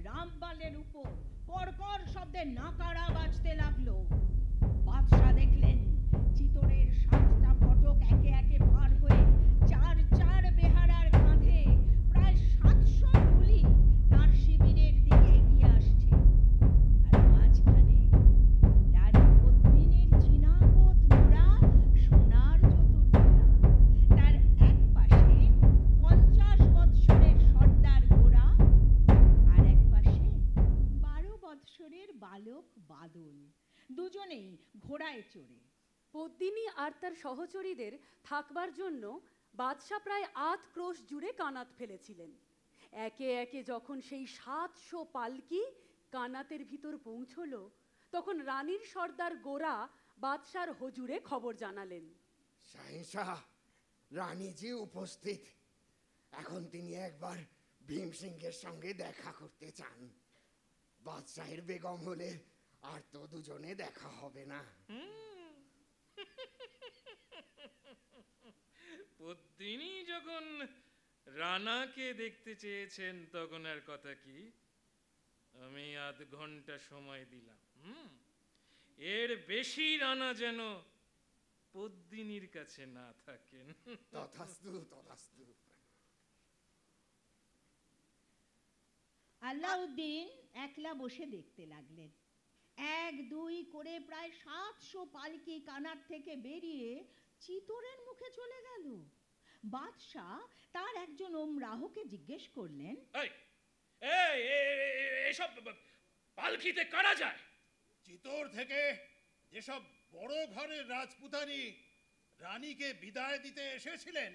রামপালের উপর কড়কর শব্দে নাকারা বাজতে লাগলো। বাদশাহ দেখলেন চিতোরের 7টা ফটক একে একে পার হয়ে চার চার বেহারার কাঁধে প্রায় 700 গুলি তার শিবিরের দিকে এগিয়ে আসছে। আর মাঝখানে রানী পদ্মিনীর চিনাপত মোড়া সোনার চতুর্দোলা, তার এক পাশে 50 বৎসরের সর্দার গোরা, আর এক পাশে 12 বৎসরের বালক বাদল, দুজনেই ঘোড়ায় চড়ে। পদ্মিনী আর তার সহচরীদের থাকবার জন্য বাদশাহ প্রায় 8 ক্রোশ জুড়ে কানাত ফেলেছিলেন। একে একে যখন সেই 700 পালকি কানাতের ভিতর পৌঁছলো, তখন রানীর সর্দার গোরা বাদশার হুজুরে খবর জানালেন। শাহেনশাহ, রানীজি উপস্থিত। এখন তিনি একবার ভীমসিংহের সঙ্গে দেখা করতে চান। বাদশাহের বেগম হলে আর তো দুজনে দেখা হবে না। পদ্মিনী যখন রানাকে দেখতে চেয়েছেন, তখন আর কথা কি? আমি আধ ঘন্টা সময় দিলাম। এর বেশি রানা যেন পদ্মিনীর কাছে না থাকেন। তথাস্তু, তথাস্তু। আল্লাউদ্দিন একলা বসে দেখতে লাগলেন। 1-2 করে প্রায় 700 পালকি কানার থেকে বেরিয়ে চিতোরের মুখে চলে গেল। বাদশাহ তার একজন ওমরাহকে জিজ্ঞেস করলেন, এই এসব পালকিতে কারা যায়? চিতোর থেকে যেসব বড় ঘরের রাজপুতানি রানীকে বিদায় দিতে এসেছিলেন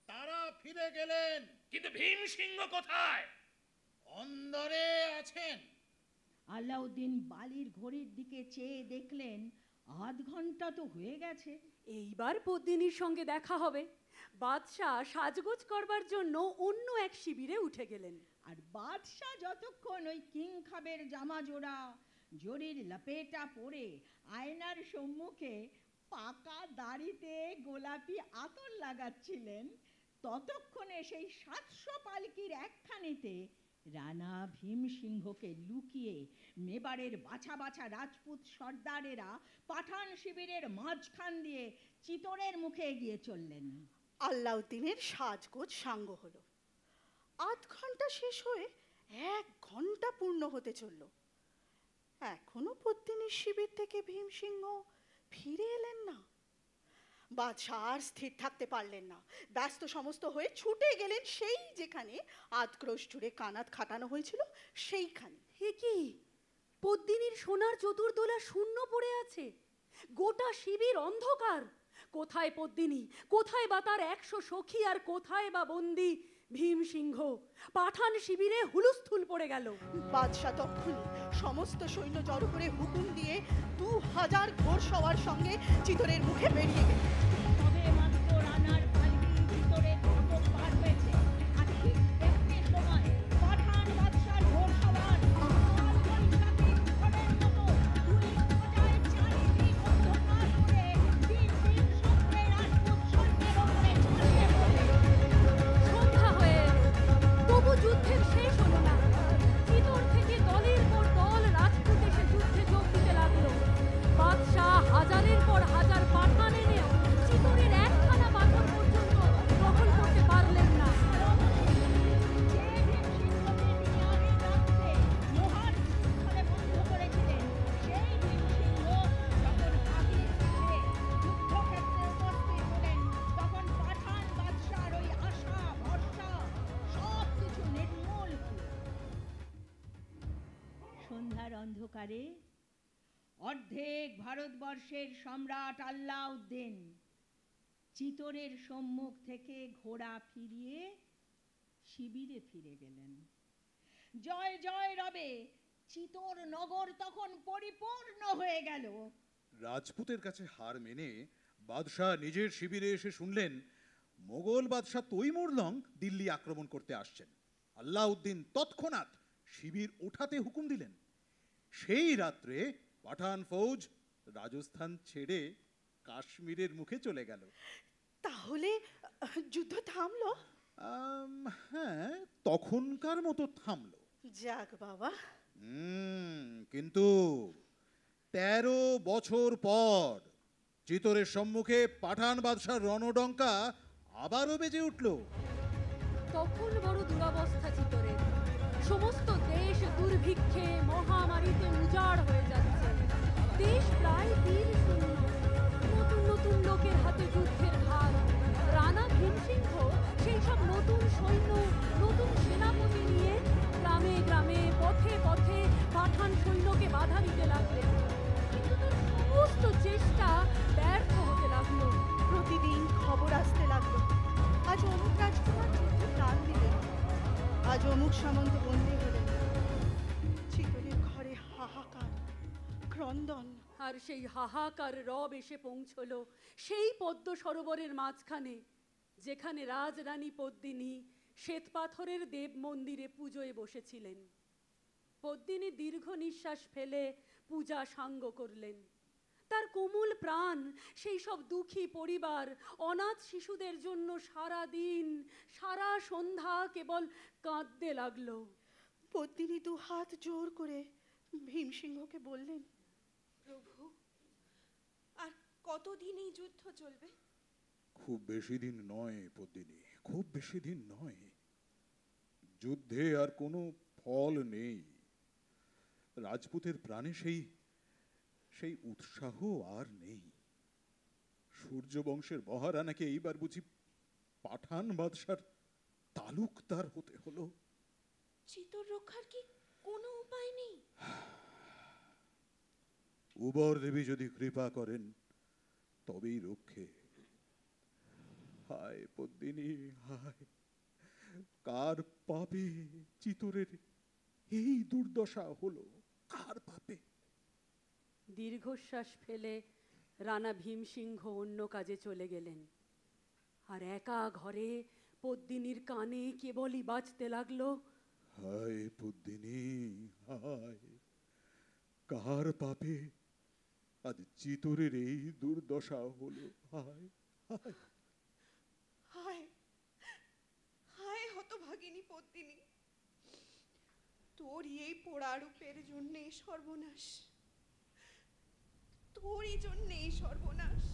তারা ফিরে গেলেন। কিন্তু ভীম সিংহ কোথায়? অন্দরে আছেন। আলাউদ্দিন বালির ঘড়ির দিকে চেয়ে দেখলেন 8 ঘন্টা তো হয়ে গেছে। এইবার পদ্মিনীর সঙ্গে দেখা হবে। বাদশাহ সাজগোজ করবার জন্য অন্য এক শিবিরে উঠে গেলেন। আর বাদশাহ যতক্ষণ ওই কিং খাবের জামা জোড়া জরির লপেটা পরে আয়নার সম্মুখে পাকা দাড়িতে গোলাপি আতর লাগাচ্ছিলেন, ততক্ষণে সেই 700 পালকির একখানিতে রানা ভীম সিংহকে লুকিয়ে মেবারের বাছা বাছা রাজপুত সর্দারেরা পাঠান শিবিরের মাঝখান দিয়ে চিতোরের মুখে এগিয়ে চললেন। আল্লাউদ্দিনের সাজগোজ সাঙ্গ হলো। 8 ঘন্টা শেষ হয়ে 1 ঘন্টা পূর্ণ হতে চলল। এখনো পদ্মিনীর শিবির থেকে ভীমসিংহ ফিরে এলেন না। বাদশাহ আর স্থির থাকতে পারলেন না। ব্যস্ত সমস্ত হয়ে ছুটে গেলেন সেই যেখানে আধক্রোশ জুড়ে কানাত খাটানো হয়েছিল সেইখানে। হে কি, পদ্মিনীর সোনার চতুর্দোলা শূন্য পড়ে আছে, গোটা শিবির অন্ধকার। কোথায় পদ্মিনী, কোথায় বা তার 100 সখী, আর কোথায় বা বন্দী ভীম সিংহ? পাঠান শিবিরে হুলস্থুল পড়ে গেল। বাদশাহ তখনই সমস্ত সৈন্য জড়ো করে হুকুম দিয়ে 2000 ঘোড় সওয়ার সঙ্গে চিতোরের মুখে বেরিয়ে গেল। তবে মাত্র রানার পালকি চিতোরের ফটক পার হয়েছে, আর ঠিক এমনি সময় পাঠান বাদশার ঘোড় সওয়ার সন্ধ্যা হয়ে তবু যুদ্ধের শেষ হলো না। চিতোর থেকে দলের পর দল রাজপুত এসে যুদ্ধে যোগ দিতে লাগলো। বাদশাহ হাজারের পর হাজার পাঠান এনেও চিতোরের একখানা পাথর পর্যন্ত দখল করতে পারলেন না। সন্ধ্যার অন্ধকারে অর্ধেক ভারতবর্ষের সম্রাট আল্লাউদ্দিন চিতোরের সম্মুখ থেকে ঘোড়া ফিরিয়ে শিবিরে ফিরে গেলেন। জয় জয় রবে চিতোর নগর তখন পরিপূর্ণ হয়ে গেল। রাজপুতের কাছে হার মেনে বাদশাহ নিজের শিবিরে এসে শুনলেন মোগল বাদশাহ তৈমুরলং দিল্লি আক্রমণ করতে আসছেন। আল্লাউদ্দিন তৎক্ষণাৎ শিবির ওঠাতে হুকুম দিলেন। সেই রাত্রে পাঠান ফৌজ রাজস্থান ছেড়ে কাশ্মীরের মুখে চলে গেল। তাহলে যুদ্ধ থামলো? হ্যাঁ, তখনকার মতো থামলো। যাক বাবা। কিন্তু 13 বছর পর চিতোরের সম্মুখে পাঠান বাদশার রণডঙ্কা আবারও বেজে উঠল। তখন বড় দুরবস্থা চিতোরের। সমস্ত দেশ দুর্ভিক্ষে মহামারীতে উজাড় হয়ে যাচ্ছে। দেশ প্রায় তীর শূন্য। নতুন নতুন লোকের হাতে যুদ্ধের ভার। রানা ভীমসিংহ সেই সব নতুন সৈন্য, নতুন সেনাপতি নিয়ে গ্রামে গ্রামে পথে পথে পাঠান সৈন্যকে বাধা দিতে লাগলেন। কিন্তু তার সমস্ত চেষ্টা ব্যর্থ হতে লাগলো। প্রতিদিন খবর আসতে লাগলো, আজ অমুক রাজকুমার যুদ্ধে প্রাণ দিলেন, আজ অমুক সামন্ত বন্দী হলেন। চিতোরের ঘরে হাহাকার, ক্রন্দন। আর সেই হাহাকার রব এসে পৌঁছলো সেই পদ্ম সরোবরের মাঝখানে, যেখানে রাজরানী পদ্মিনী শ্বেতপাথরের দেব মন্দিরে পুজোয় বসেছিলেন। পদ্মিনী দীর্ঘ নিঃশ্বাস ফেলে পূজা সাঙ্গ করলেন। তার কোমল প্রাণ সেই সব দুঃখী পরিবার, অনাথ শিশুদের জন্য সারা দিন সারা সন্ধ্যা কেবল কাঁদতে লাগলো। পদ্মিনী 2 হাত জোর করে ভীমসিংহকে বললেন, প্রভু, আর কতদিন এই যুদ্ধ চলবে? খুব বেশি দিন নয় পদ্মিনী, খুব বেশি দিন নয়। যুদ্ধে আর কোনো ফল নেই। রাজপুতের প্রাণে সেই উৎসাহ আর নেই। সূর্য বংশের মহারানাকে এইবার বুঝি পাঠান বাদশার তালুকদার হতে হলো। চিতর রক্ষার কি কোনো উপায় নেই? উবর দেবী যদি কৃপা করেন তবেই রক্ষে। হায় পদ্মিনী হায়, কার পাপে চিতরের এই দুর্দশা হলো? কার পাপে? দীর্ঘশ্বাস ফেলে রানা ভীমসিংহ অন্য কাজে চলে গেলেন। আর একা ঘরে পদ্মিনীর কানে কেবলই বাজতে লাগলো, হায় পদ্মিনী হায়, কার পাপে আজ চিতরের এই দুর্দশা হলো? হায় হায় হায় হায় হতভাগিনী পদ্মিনী, তোরই এই পোড়া রূপের জন্যে সর্বনাশ, তোরই জন্যে সর্বনাশ।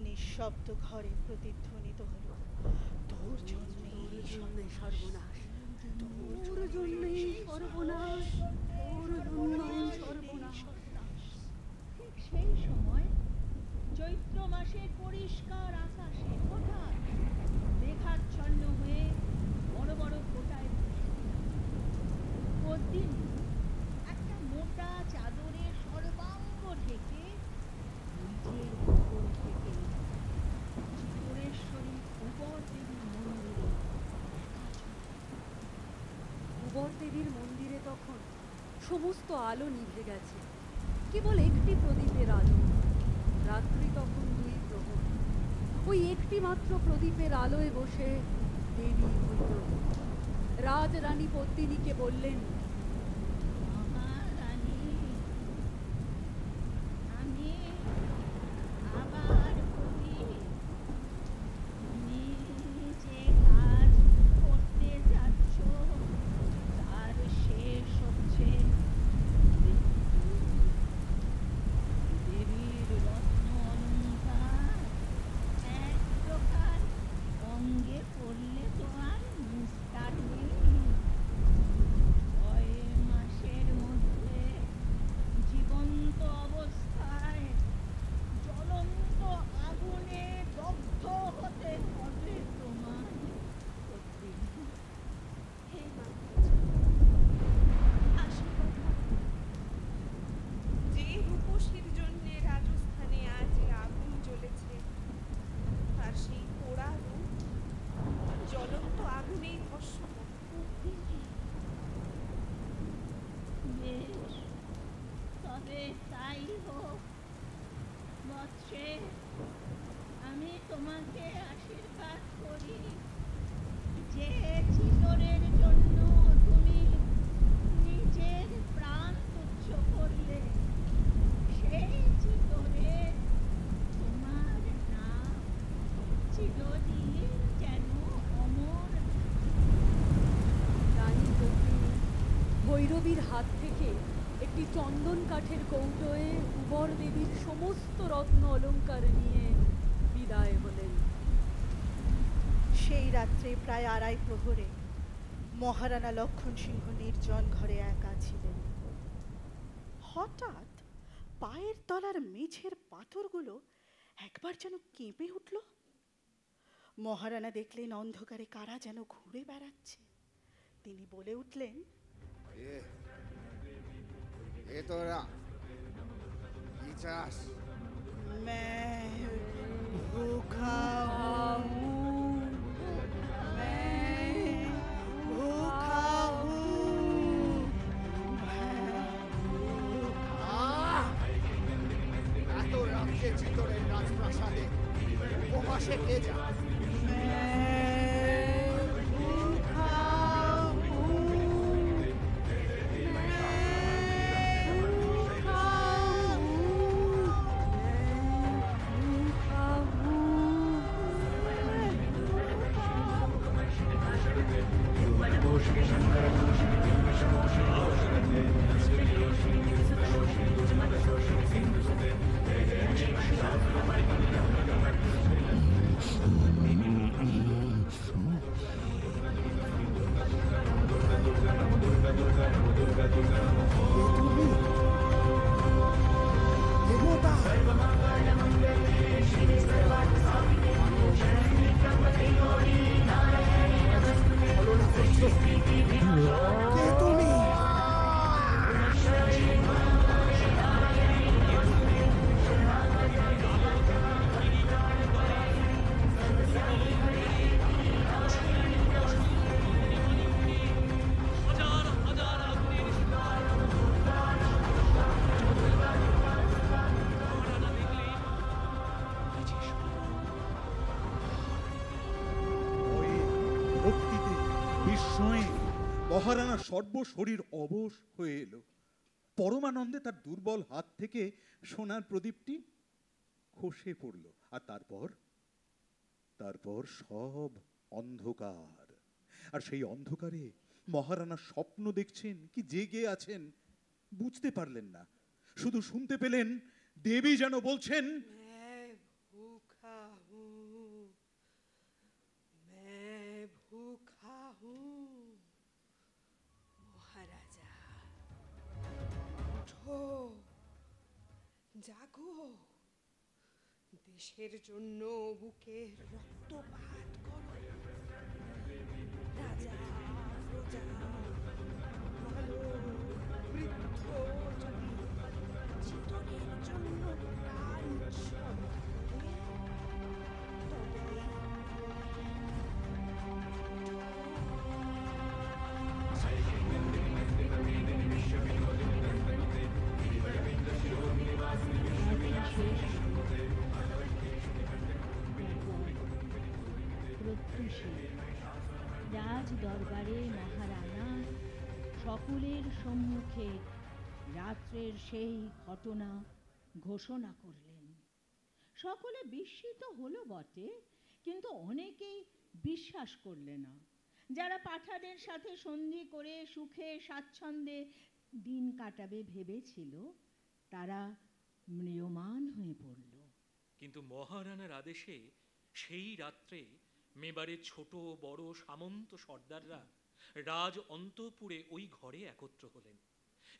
নিঃশব্দ ঘরে প্রতিধ্বনিত হলো, তোর জন্যেই সর্বনাশ, তোর জন্যই সর্বনাশ, তোর জন্যই সর্বনাশ। ঠিক সেই সময় চৈত্র মাসের পরিষ্কার আকাশে হঠাৎ মেঘাচ্ছন্ন হয়ে বড় বড় ফোঁটায় পদ্মিনী একটা মোটা চাদরে সর্বাঙ্গ ঢেকে নিজের উপর থেকে চিতরেশ্বরী উবর দেবীর মন্দিরে উবর দেবীর মন্দিরে তখন সমস্ত আলো নিভে গেছে, কেবল একটি প্রদীপের আলো। রাত্রি তখন 2 প্রহর। ওই একটি মাত্র প্রদীপের আলোয় বসে দেবী ভৈরবী রাজরানী পদ্মিনীকে বললেন, মহারানী, আমি আবার বলি, তুমি যে কাজ করতে যাচ্ছ তার শেষ হচ্ছে মৃত্যু। দেবীর রত্ন অলঙ্কার এক প্রকার অঙ্গে পড়লে তো আর নিস্তার নেই। 6 মাসের মধ্যে জীবন্ত অবস্থায় জ্বলন্ত আগুনে দগ্ধ হতে হবে তোমার পদ্মিনী। হে আশীর্বাদ, যে রূপসীর জন্য রাজস্থানে আজ আগুন জ্বলেছে, তার সেই পোড়া রূপ জ্বলন্ত আগুনেই ভস্ম হোক। বেশ, তবে তাই হোক। বৎসে, আমি তোমাকে আশীর্বাদ করি যে চিতরের জন্য তুমি নিজের প্রাণ তুচ্ছ করলে, সেই চিতরে তোমার নাম চিরদিন যেন অমর। রানী পদ্মিনী ভৈরবীর হাত থেকে একটি চন্দন কাঠের কৌটোয় উবর দেবীর সমস্ত রত্ন অলঙ্কার নিয়ে বিদায় হলেন। সেই রাত্রে প্রায় 2:30 প্রহরে মহারানা লক্ষণ সিংহ নির্জন ঘরে একা ছিলেন। হঠাৎ পায়ের তলার মেঝের পাথরগুলো একবার যেন কেঁপে উঠল। মহারানা দেখলেন অন্ধকারে কারা যেন ঘুরে বেড়াচ্ছে। তিনি বলে উঠলেন, এ তোরা কি চাস? मैं भूखा हूँ, मैं भूखा हूँ, এত রাত্রে চিতরের রাজপ্রাসাদে উপবাসে কে যা? বিস্ময়ে মহারানা সর্বশরীর অবশ হয়ে এলো। পরমানন্দে তার দুর্বল হাত থেকে সোনার প্রদীপটি খসে পড়ল। আর তারপর সব অন্ধকার। আর সেই অন্ধকারে মহারানা স্বপ্ন দেখছেন কি জেগে আছেন বুঝতে পারলেন না। শুধু শুনতে পেলেন দেবী যেন বলছেন, মহারাজা ওঠো, জাগো, দেশের জন্য বুকের রক্তপাত করো। রাজা, প্রজা, বালক, বৃদ্ধ যদি চিতনের জন্য প্রাণ উৎসর্গ করে, তবে রাজ দরবারে মহারানা সকলের সম্মুখে রাত্রের সেই ঘটনা ঘোষণা করলেন। সকলে বিস্মিত হলো বটে, কিন্তু অনেকেই বিশ্বাস করলে না। যারা পাঠানের সাথে সন্ধি করে সুখে স্বাচ্ছন্দ্যে দিন কাটাবে ভেবেছিল, তারা ম্রিয়মাণ হয়ে পড়ল। কিন্তু মহারানার আদেশে সেই রাত্রে মেবারের ছোট বড় সামন্ত সর্দাররা রাজ অন্তঃপুরে ওই ঘরে একত্র হলেন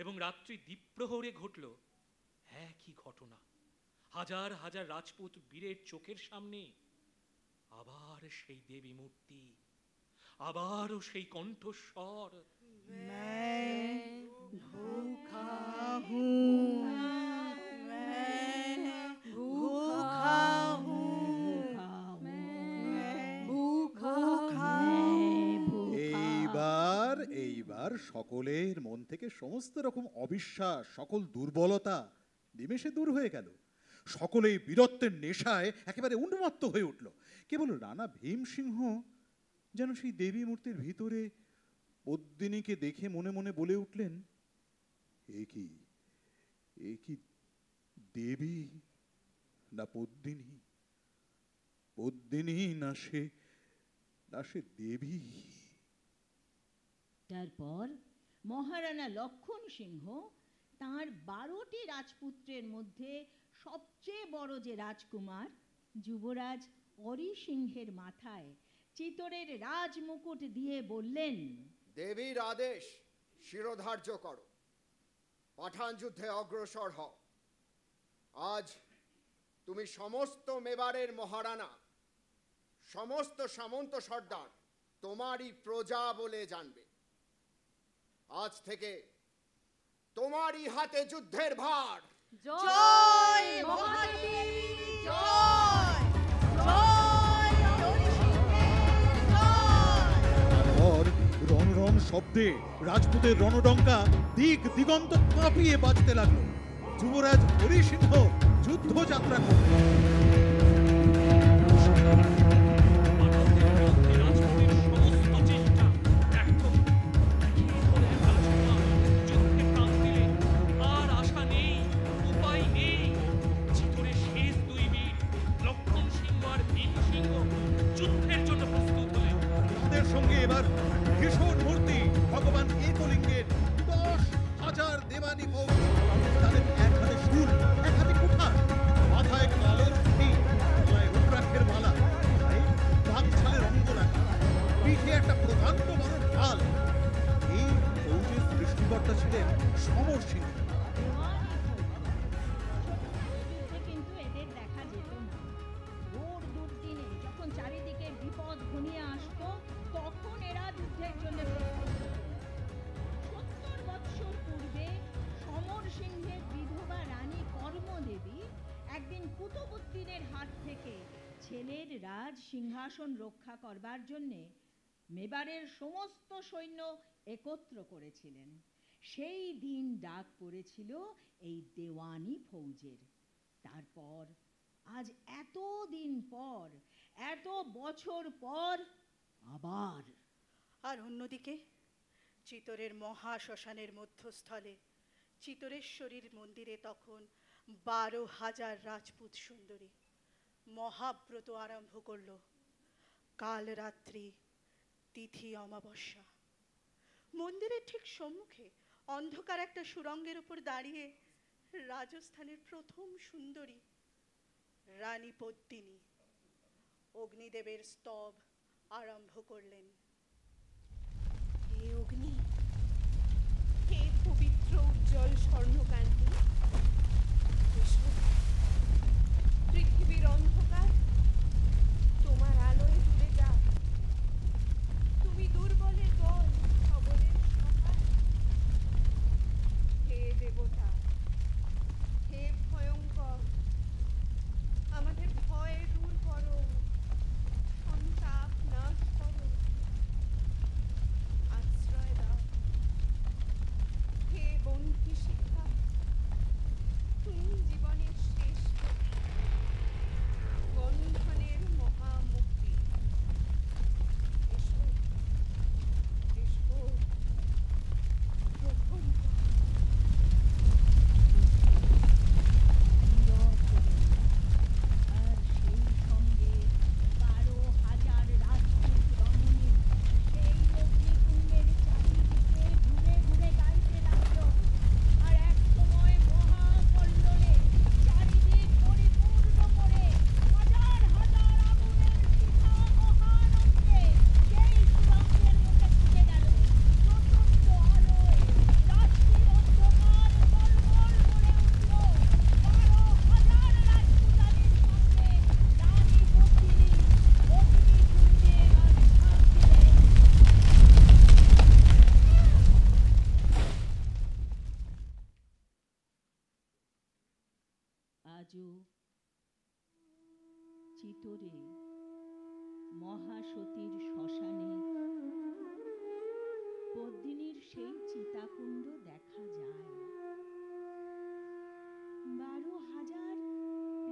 এবং রাত্রি দ্বীপ্রহরে ঘটল একই ঘটনা। হাজার হাজার রাজপুত বীরের চোখের সামনে আবার সেই দেবী মূর্তি, আবারও সেই কণ্ঠস্বর, এইবার সকলের মন থেকে সমস্ত রকম অবিশ্বাস, সকল দুর্বলতা নিমেষে দূর হয়ে গেল। সকলেই বীরত্বের নেশায় একেবারে উন্মত্ত হয়ে উঠল। কেবল রানা ভীমসিংহ যেন সেই দেবী মূর্তির ভিতরে পদ্মিনীকে দেখে মনে মনে বলে উঠলেন, এ কি দেবী না পদ্মিনী, পদ্মিনী না সে দেবী। তারপর মহারানা লক্ষণ সিংহ তাঁর 12টি রাজপুত্রের মধ্যে সবচেয়ে বড় যে রাজকুমার যুবরাজ হরি সিংহের মাথায় চিতরের রাজমুকুট দিয়ে বললেন, দেবীর আদেশ শিরোধার্য করো, পাঠান যুদ্ধে অগ্রসর হও। আজ তুমি সমস্ত মেবারের মহারানা, সমস্ত সামন্ত সর্দার তোমারই প্রজা বলে জানবে। আজ থেকে তোমারই হাতে যুদ্ধের ভার। জয় মহাদেবী, জয় জয় হরি সিংহের জয়। রণ রণ শব্দে রাজপুতের রণডঙ্কা দিক দিগন্ত কাঁপিয়ে বাজতে লাগলো। যুবরাজ হরি সিংহ যুদ্ধযাত্রা করলেন। সঙ্গে এবার ভীষণ মূর্তি ভগবান একলিঙ্গের 10,000 দেবানী ফৌজ, তাদের এক হাতে শূল, এক হাতে কুঠার, মাথায় কালো টুপি, গলায় রুদ্রাক্ষের মালা, গায়ে বাঘছালের অঙ্গরাখা, পিঠে একটা প্রকাণ্ড বড় ঢাল। এই ফৌজের সৃষ্টিকর্তা ছিলেন সমর সিংহ। কিন্তু এদের দেখা যেত না। ভোর দুর্দিনে যখন চারিদিকে বিপদ ঘনিয়ে আসতো, তখন এরা যুদ্ধের জন্য প্রস্তুত হতো। 70 বৎসর পূর্বে সমর সিংহের বিধবা রানী কর্মদেবী একদিন কুতুবউদ্দিনের হাত থেকে ছেলের রাজ সিংহাসন রক্ষা করবার জন্যে মেবারের সমস্ত সৈন্য একত্র করেছিলেন। সেই দিন ডাক পড়েছিল এই দেওয়ানি ফৌজের। তারপর আজ এত দিন পর, এত বছর পর আর অন্যদিকে চিতোরের মহাশ্মশানের মধ্যস্থলে চিতোরেশ্বরীর মন্দিরে তখন 12,000 রাজপুত সুন্দরী মহাব্রত আরম্ভ করল। কাল রাত্রি, তিথি অমাবস্যা। মন্দিরের ঠিক সম্মুখে অন্ধকার একটা সুরঙ্গের উপর দাঁড়িয়ে রাজস্থানের প্রথম সুন্দরী রানী পদ্মিনী অগ্নিদেবের স্তব আরম্ভ করলেন। হে অগ্নি, হে পবিত্র উজ্জ্বল স্বর্ণকান্তি, এসো, পৃথিবীর অন্ধকার তোমার আলোয় জুড়ে যাক। তুমি দুর্বলের বল, সবলের সহায়। হে দেবতা, হে ভয়ঙ্কর, আমাদের ভয় দূর করো, সন্তাপ নাশ করো, আশ্রয় দাও। হে বন্ধি শিক্ষা, তুমি জীবনের শ্রেষ্ঠ বন্ধনের মহামুক্তি। এসো, এসো, গ্রহণ করো। আর সেই সঙ্গে 12,000 রাজপুত রমণী সেই অগ্নিকুণ্ডের চারিদিকে ঘুরে ঘুরে গাইতে লাগলো। আর এক সময় মহাকল্লোলে চারিদিক পরিপূর্ণ করে হাজার হাজার আগুনের শিখা মহানন্দে সেই সুরঙ্গের মুখে ছুটে গেল। প্রচণ্ড আলোয় রাত্রির অন্ধকার টলমল করে উঠল। 12,000 রাজপুতানির সঙ্গে রানী পদ্মিনী অগ্নিকুণ্ডে আর ঝাঁপ দিলেন। আজও চিতোরে মহাসতীর শ্মশানে পদ্মিনীর সেই চিতাকুণ্ড দেখা যায়। 12,000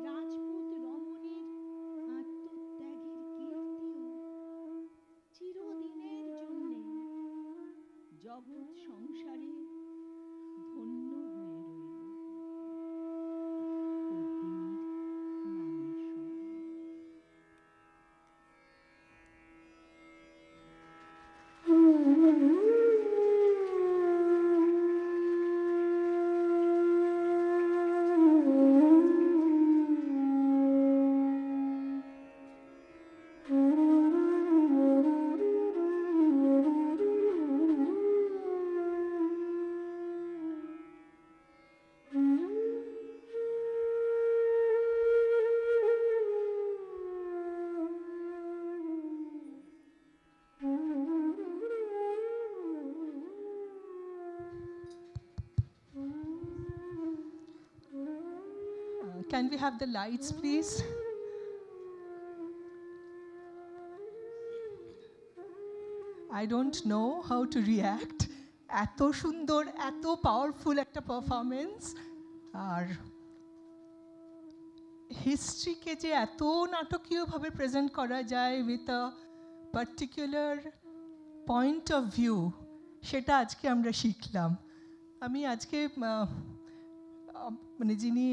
রাজপুত রমণীর আত্মত্যাগের কীর্তিও চিরদিনের জন্যে জগৎ সংসারে ধন্য হয়ে রইল পদ্মিনীর নামের সঙ্গে। Can we have the lights, please? I don't know how to react. এত সুন্দর, এত পাওয়ারফুল একটা পারফরমেন্স, আর হিস্ট্রিকে যে এত নাটকীয়ভাবে প্রেজেন্ট করা যায় with a particular point of view, সেটা আজকে আমরা শিখলাম। আমি আজকে মানে যিনি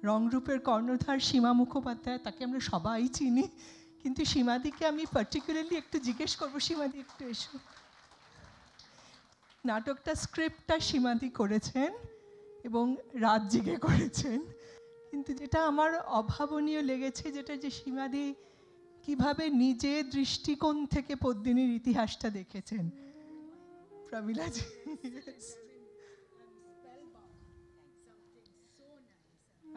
রংরূপের কর্ণধার সীমা মুখোপাধ্যায়, তাকে আমরা সবাই চিনি, কিন্তু সীমাদিকে আমি পার্টিকুলারলি একটু জিজ্ঞেস করবো। সীমাদি একটু এসো। নাটকটা স্ক্রিপ্টটা সীমাদি করেছেন এবং রাত জেগে করেছেন, কিন্তু যেটা আমার অভাবনীয় লেগেছে যেটা যে সীমাদি কিভাবে নিজের দৃষ্টিকোণ থেকে পদ্মিনীর ইতিহাসটা দেখেছেন। প্রমীলাজি,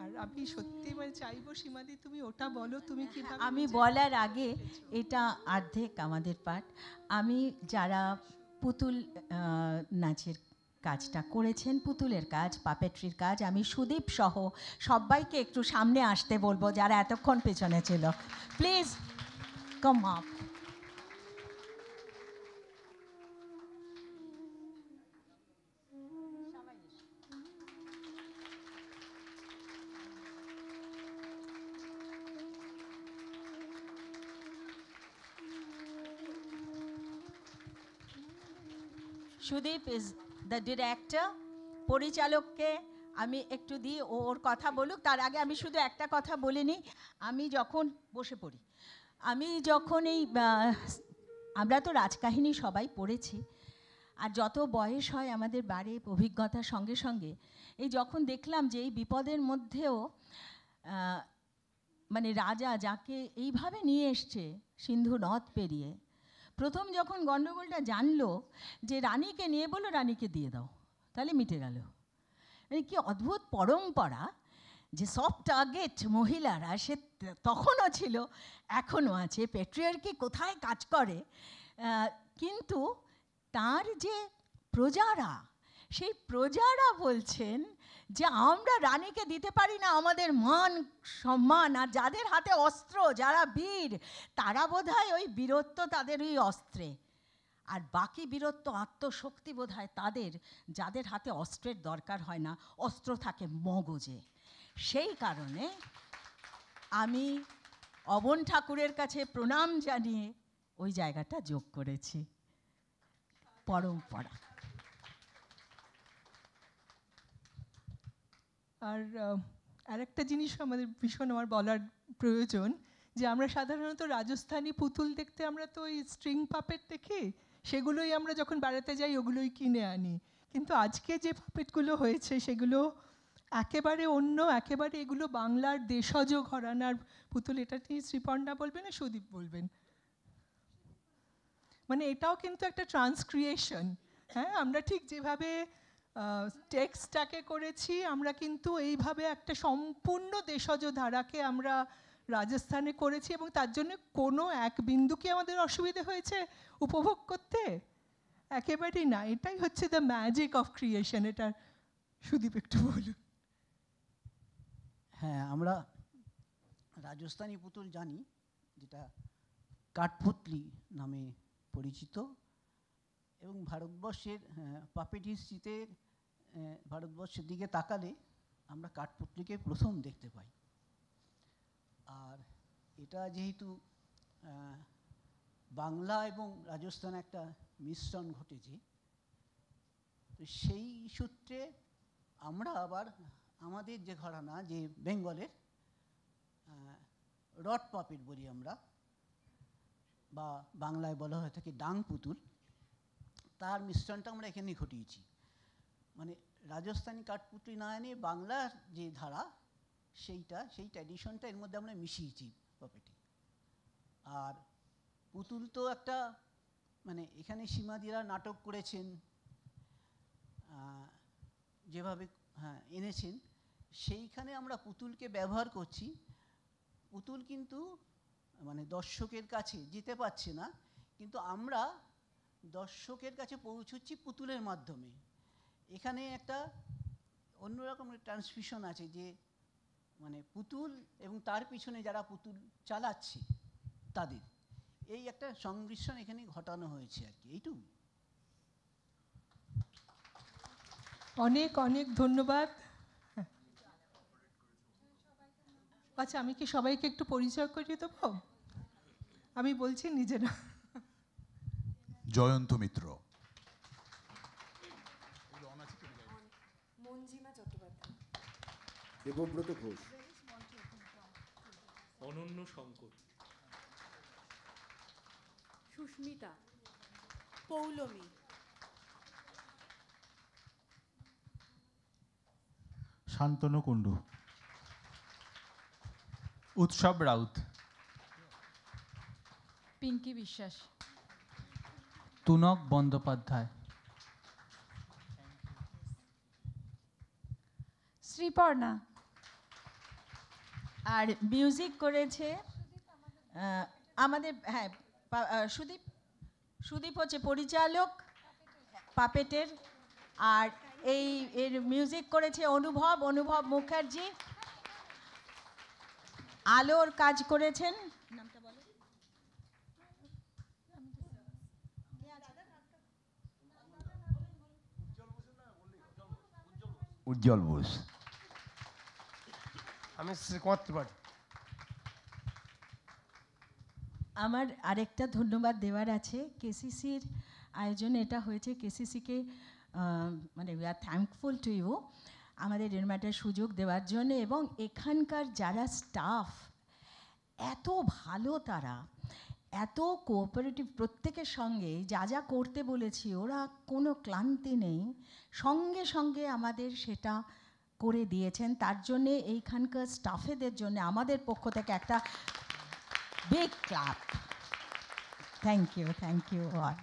আর আমি সত্যি মানে চাইবো সীমাদি তুমি ওটা বলো, তুমি কিভাবে। আমি বলার আগে এটা অর্ধেক আমাদের পাঠ। আমি যারা পুতুল নাচের কাজটা করেছেন, পুতুলের কাজ, পাপেট্রির কাজ, আমি সুদীপ সহ সবাইকে একটু সামনে আসতে বলবো যারা এতক্ষণ পেছনে ছিল। Please come up. Sudip is the director. পরিচালককে আমি একটু দিই, ওর কথা বলুক। তার আগে আমি শুধু একটা কথা বলে নিই। আমি যখন বসে পড়ি, আমি যখন এই আমরা তো রাজকাহিনী সবাই পড়েছি, আর যত বয়স হয় আমাদের বাড়ে অভিজ্ঞতার সঙ্গে সঙ্গে এই যখন দেখলাম যে এই বিপদের মধ্যেও মানে রাজা যাকে এইভাবে নিয়ে এসছে সিন্ধু নদ পেরিয়ে, প্রথম যখন গণ্ডগোলটা জানলো যে রানীকে নিয়ে বললো রানীকে দিয়ে দাও, তাহলে মিটে গেল। মানে কি অদ্ভুত পরম্পরা যে সফট টার্গেট মহিলারা, সে তখনও ছিল, এখনও আছে। প্যাট্রিয়ার্কি কোথায় কাজ করে, কিন্তু তার যে প্রজারা, সেই প্রজারা বলছেন যে আমরা রানীকে দিতে পারি না, আমাদের মান সম্মান, আর যাদের হাতে অস্ত্র, যারা বীর, তারা বোধহয় ওই বীরত্ব তাদের ওই অস্ত্রে, আর বাকি বীরত্ব আত্মশক্তি বোধহয় তাদের, যাদের হাতে অস্ত্রের দরকার হয় না, অস্ত্র থাকে মগজে। সেই কারণে আমি অবন ঠাকুরের কাছে প্রণাম জানিয়ে ওই জায়গাটা যোগ করেছি। পরম্পরা। আর আরেকটা জিনিস আমাদের ভীষণ আমার বলার প্রয়োজন, যে আমরা সাধারণত রাজস্থানী পুতুল দেখতে আমরা তো ওই স্ট্রিং পাপেট দেখি, সেগুলোই আমরা যখন বেড়াতে যাই ওগুলোই কিনে আনি। কিন্তু আজকে যে পাপেটগুলো হয়েছে সেগুলো একেবারে অন্য, একেবারে এগুলো বাংলার দেশজ ঘরানার পুতুল। এটা কি শ্রীপর্ণা বলবেন না সুদীপ বলবেন? মানে এটাও কিন্তু একটা ট্রান্সক্রিয়েশন। হ্যাঁ, আমরা ঠিক যেভাবে টেক্সটটাকে করেছি, আমরা কিন্তু এইভাবে একটা সম্পূর্ণ দেশজ ধারাকে আমরা রাজস্থানে করেছি, এবং তার জন্য কোনো এক বিন্দু কি আমাদের অসুবিধে হয়েছে উপভোগ করতে? একেবারেই না। এটাই হচ্ছে দ্য ম্যাজিক অফ ক্রিয়েশন। এটা সুদীপ একটু বলুন। হ্যাঁ, আমরা রাজস্থানী পুতুল জানি, যেটা কাঠপুতলি নামে পরিচিত, এবং ভারতবর্ষের পাপেট হিস্ট্রিতে ভারতবর্ষের দিকে তাকালে আমরা কাঠপুতলিকে প্রথম দেখতে পাই। আর এটা যেহেতু বাংলা এবং রাজস্থান একটা মিশ্রণ ঘটেছে, তো সেই সূত্রে আমরা আবার আমাদের যে ঘরানা, যে বেঙ্গলের রড পাপেট বলি আমরা, বা বাংলায় বলা হয়ে থাকে ডাং পুতুল, তার মিশ্রণটা আমরা এখানেই ঘটিয়েছি। মানে রাজস্থানী কাঠপুতলি না এনে বাংলার যে ধারা, সেই ট্র্যাডিশনটা এর মধ্যে আমরা মিশিয়েছি পাপেটে। আর পুতুল তো একটা, মানে এখানে সীমাদিরা নাটক করেছেন, যেভাবে এনেছেন, সেইখানে আমরা পুতুলকে ব্যবহার করছি। পুতুল কিন্তু মানে দর্শকের কাছে যেতে পারছে না, কিন্তু আমরা দর্শকের কাছে পৌঁছচ্ছি পুতুলের মাধ্যমে। এখানে একটা অন্যরকম ট্রান্সমিশন আছে, যে মানে পুতুল এবং তার পিছনে যারা পুতুল চালাচ্ছে তাদের এই একটা সংমিশ্রণ এখানে ঘটানো হয়েছে আর কি। এইটুকু। অনেক অনেক ধন্যবাদ। আচ্ছা, আমি কি সবাইকে একটু পরিচয় করিয়ে দেবো? আমি বলছি নিজেরা। জয়ন্ত মিত্র, মঞ্জিমা চট্টোপাধ্যায়, দেবব্রত ঘোষ, অনন্য শঙ্কর, সুস্মিতা, পৌলমী, শান্তনু কুণ্ডু, উৎসব রাউত, পিঙ্কি বিশ্বাস, তুনক বন্দ্যোপাধ্যায়, শ্রীপর্ণা। আর মিউজিক করেছে আমাদের, হ্যাঁ, সুদীপ হচ্ছে পরিচালক পাপেটের, আর এর মিউজিক করেছে অনুভব মুখার্জি। আলোর কাজ করেছেন, নামটা বলো, উজ্জ্বল বোস। আমি শ্রীকুমার ত্রিপাঠী। আমার আরেকটা ধন্যবাদ দেওয়ার আছে কেসিসির আয়োজন এটা হয়েছে কেসিসিকে মানে we are thankful to you আমাদের এরকম একটা সুযোগ দেওয়ার জন্য, এবং এখানকার যারা স্টাফ এত ভালো, তারা এত কোঅপারেটিভ, প্রত্যেকের সঙ্গে যা যা করতে বলেছি ওরা কোনো ক্লান্তি নেই, সঙ্গে সঙ্গে আমাদের সেটা করে দিয়েছেন। তার জন্যে এইখানকার স্টাফেদের জন্য আমাদের পক্ষ থেকে একটা big clap. Thank you all.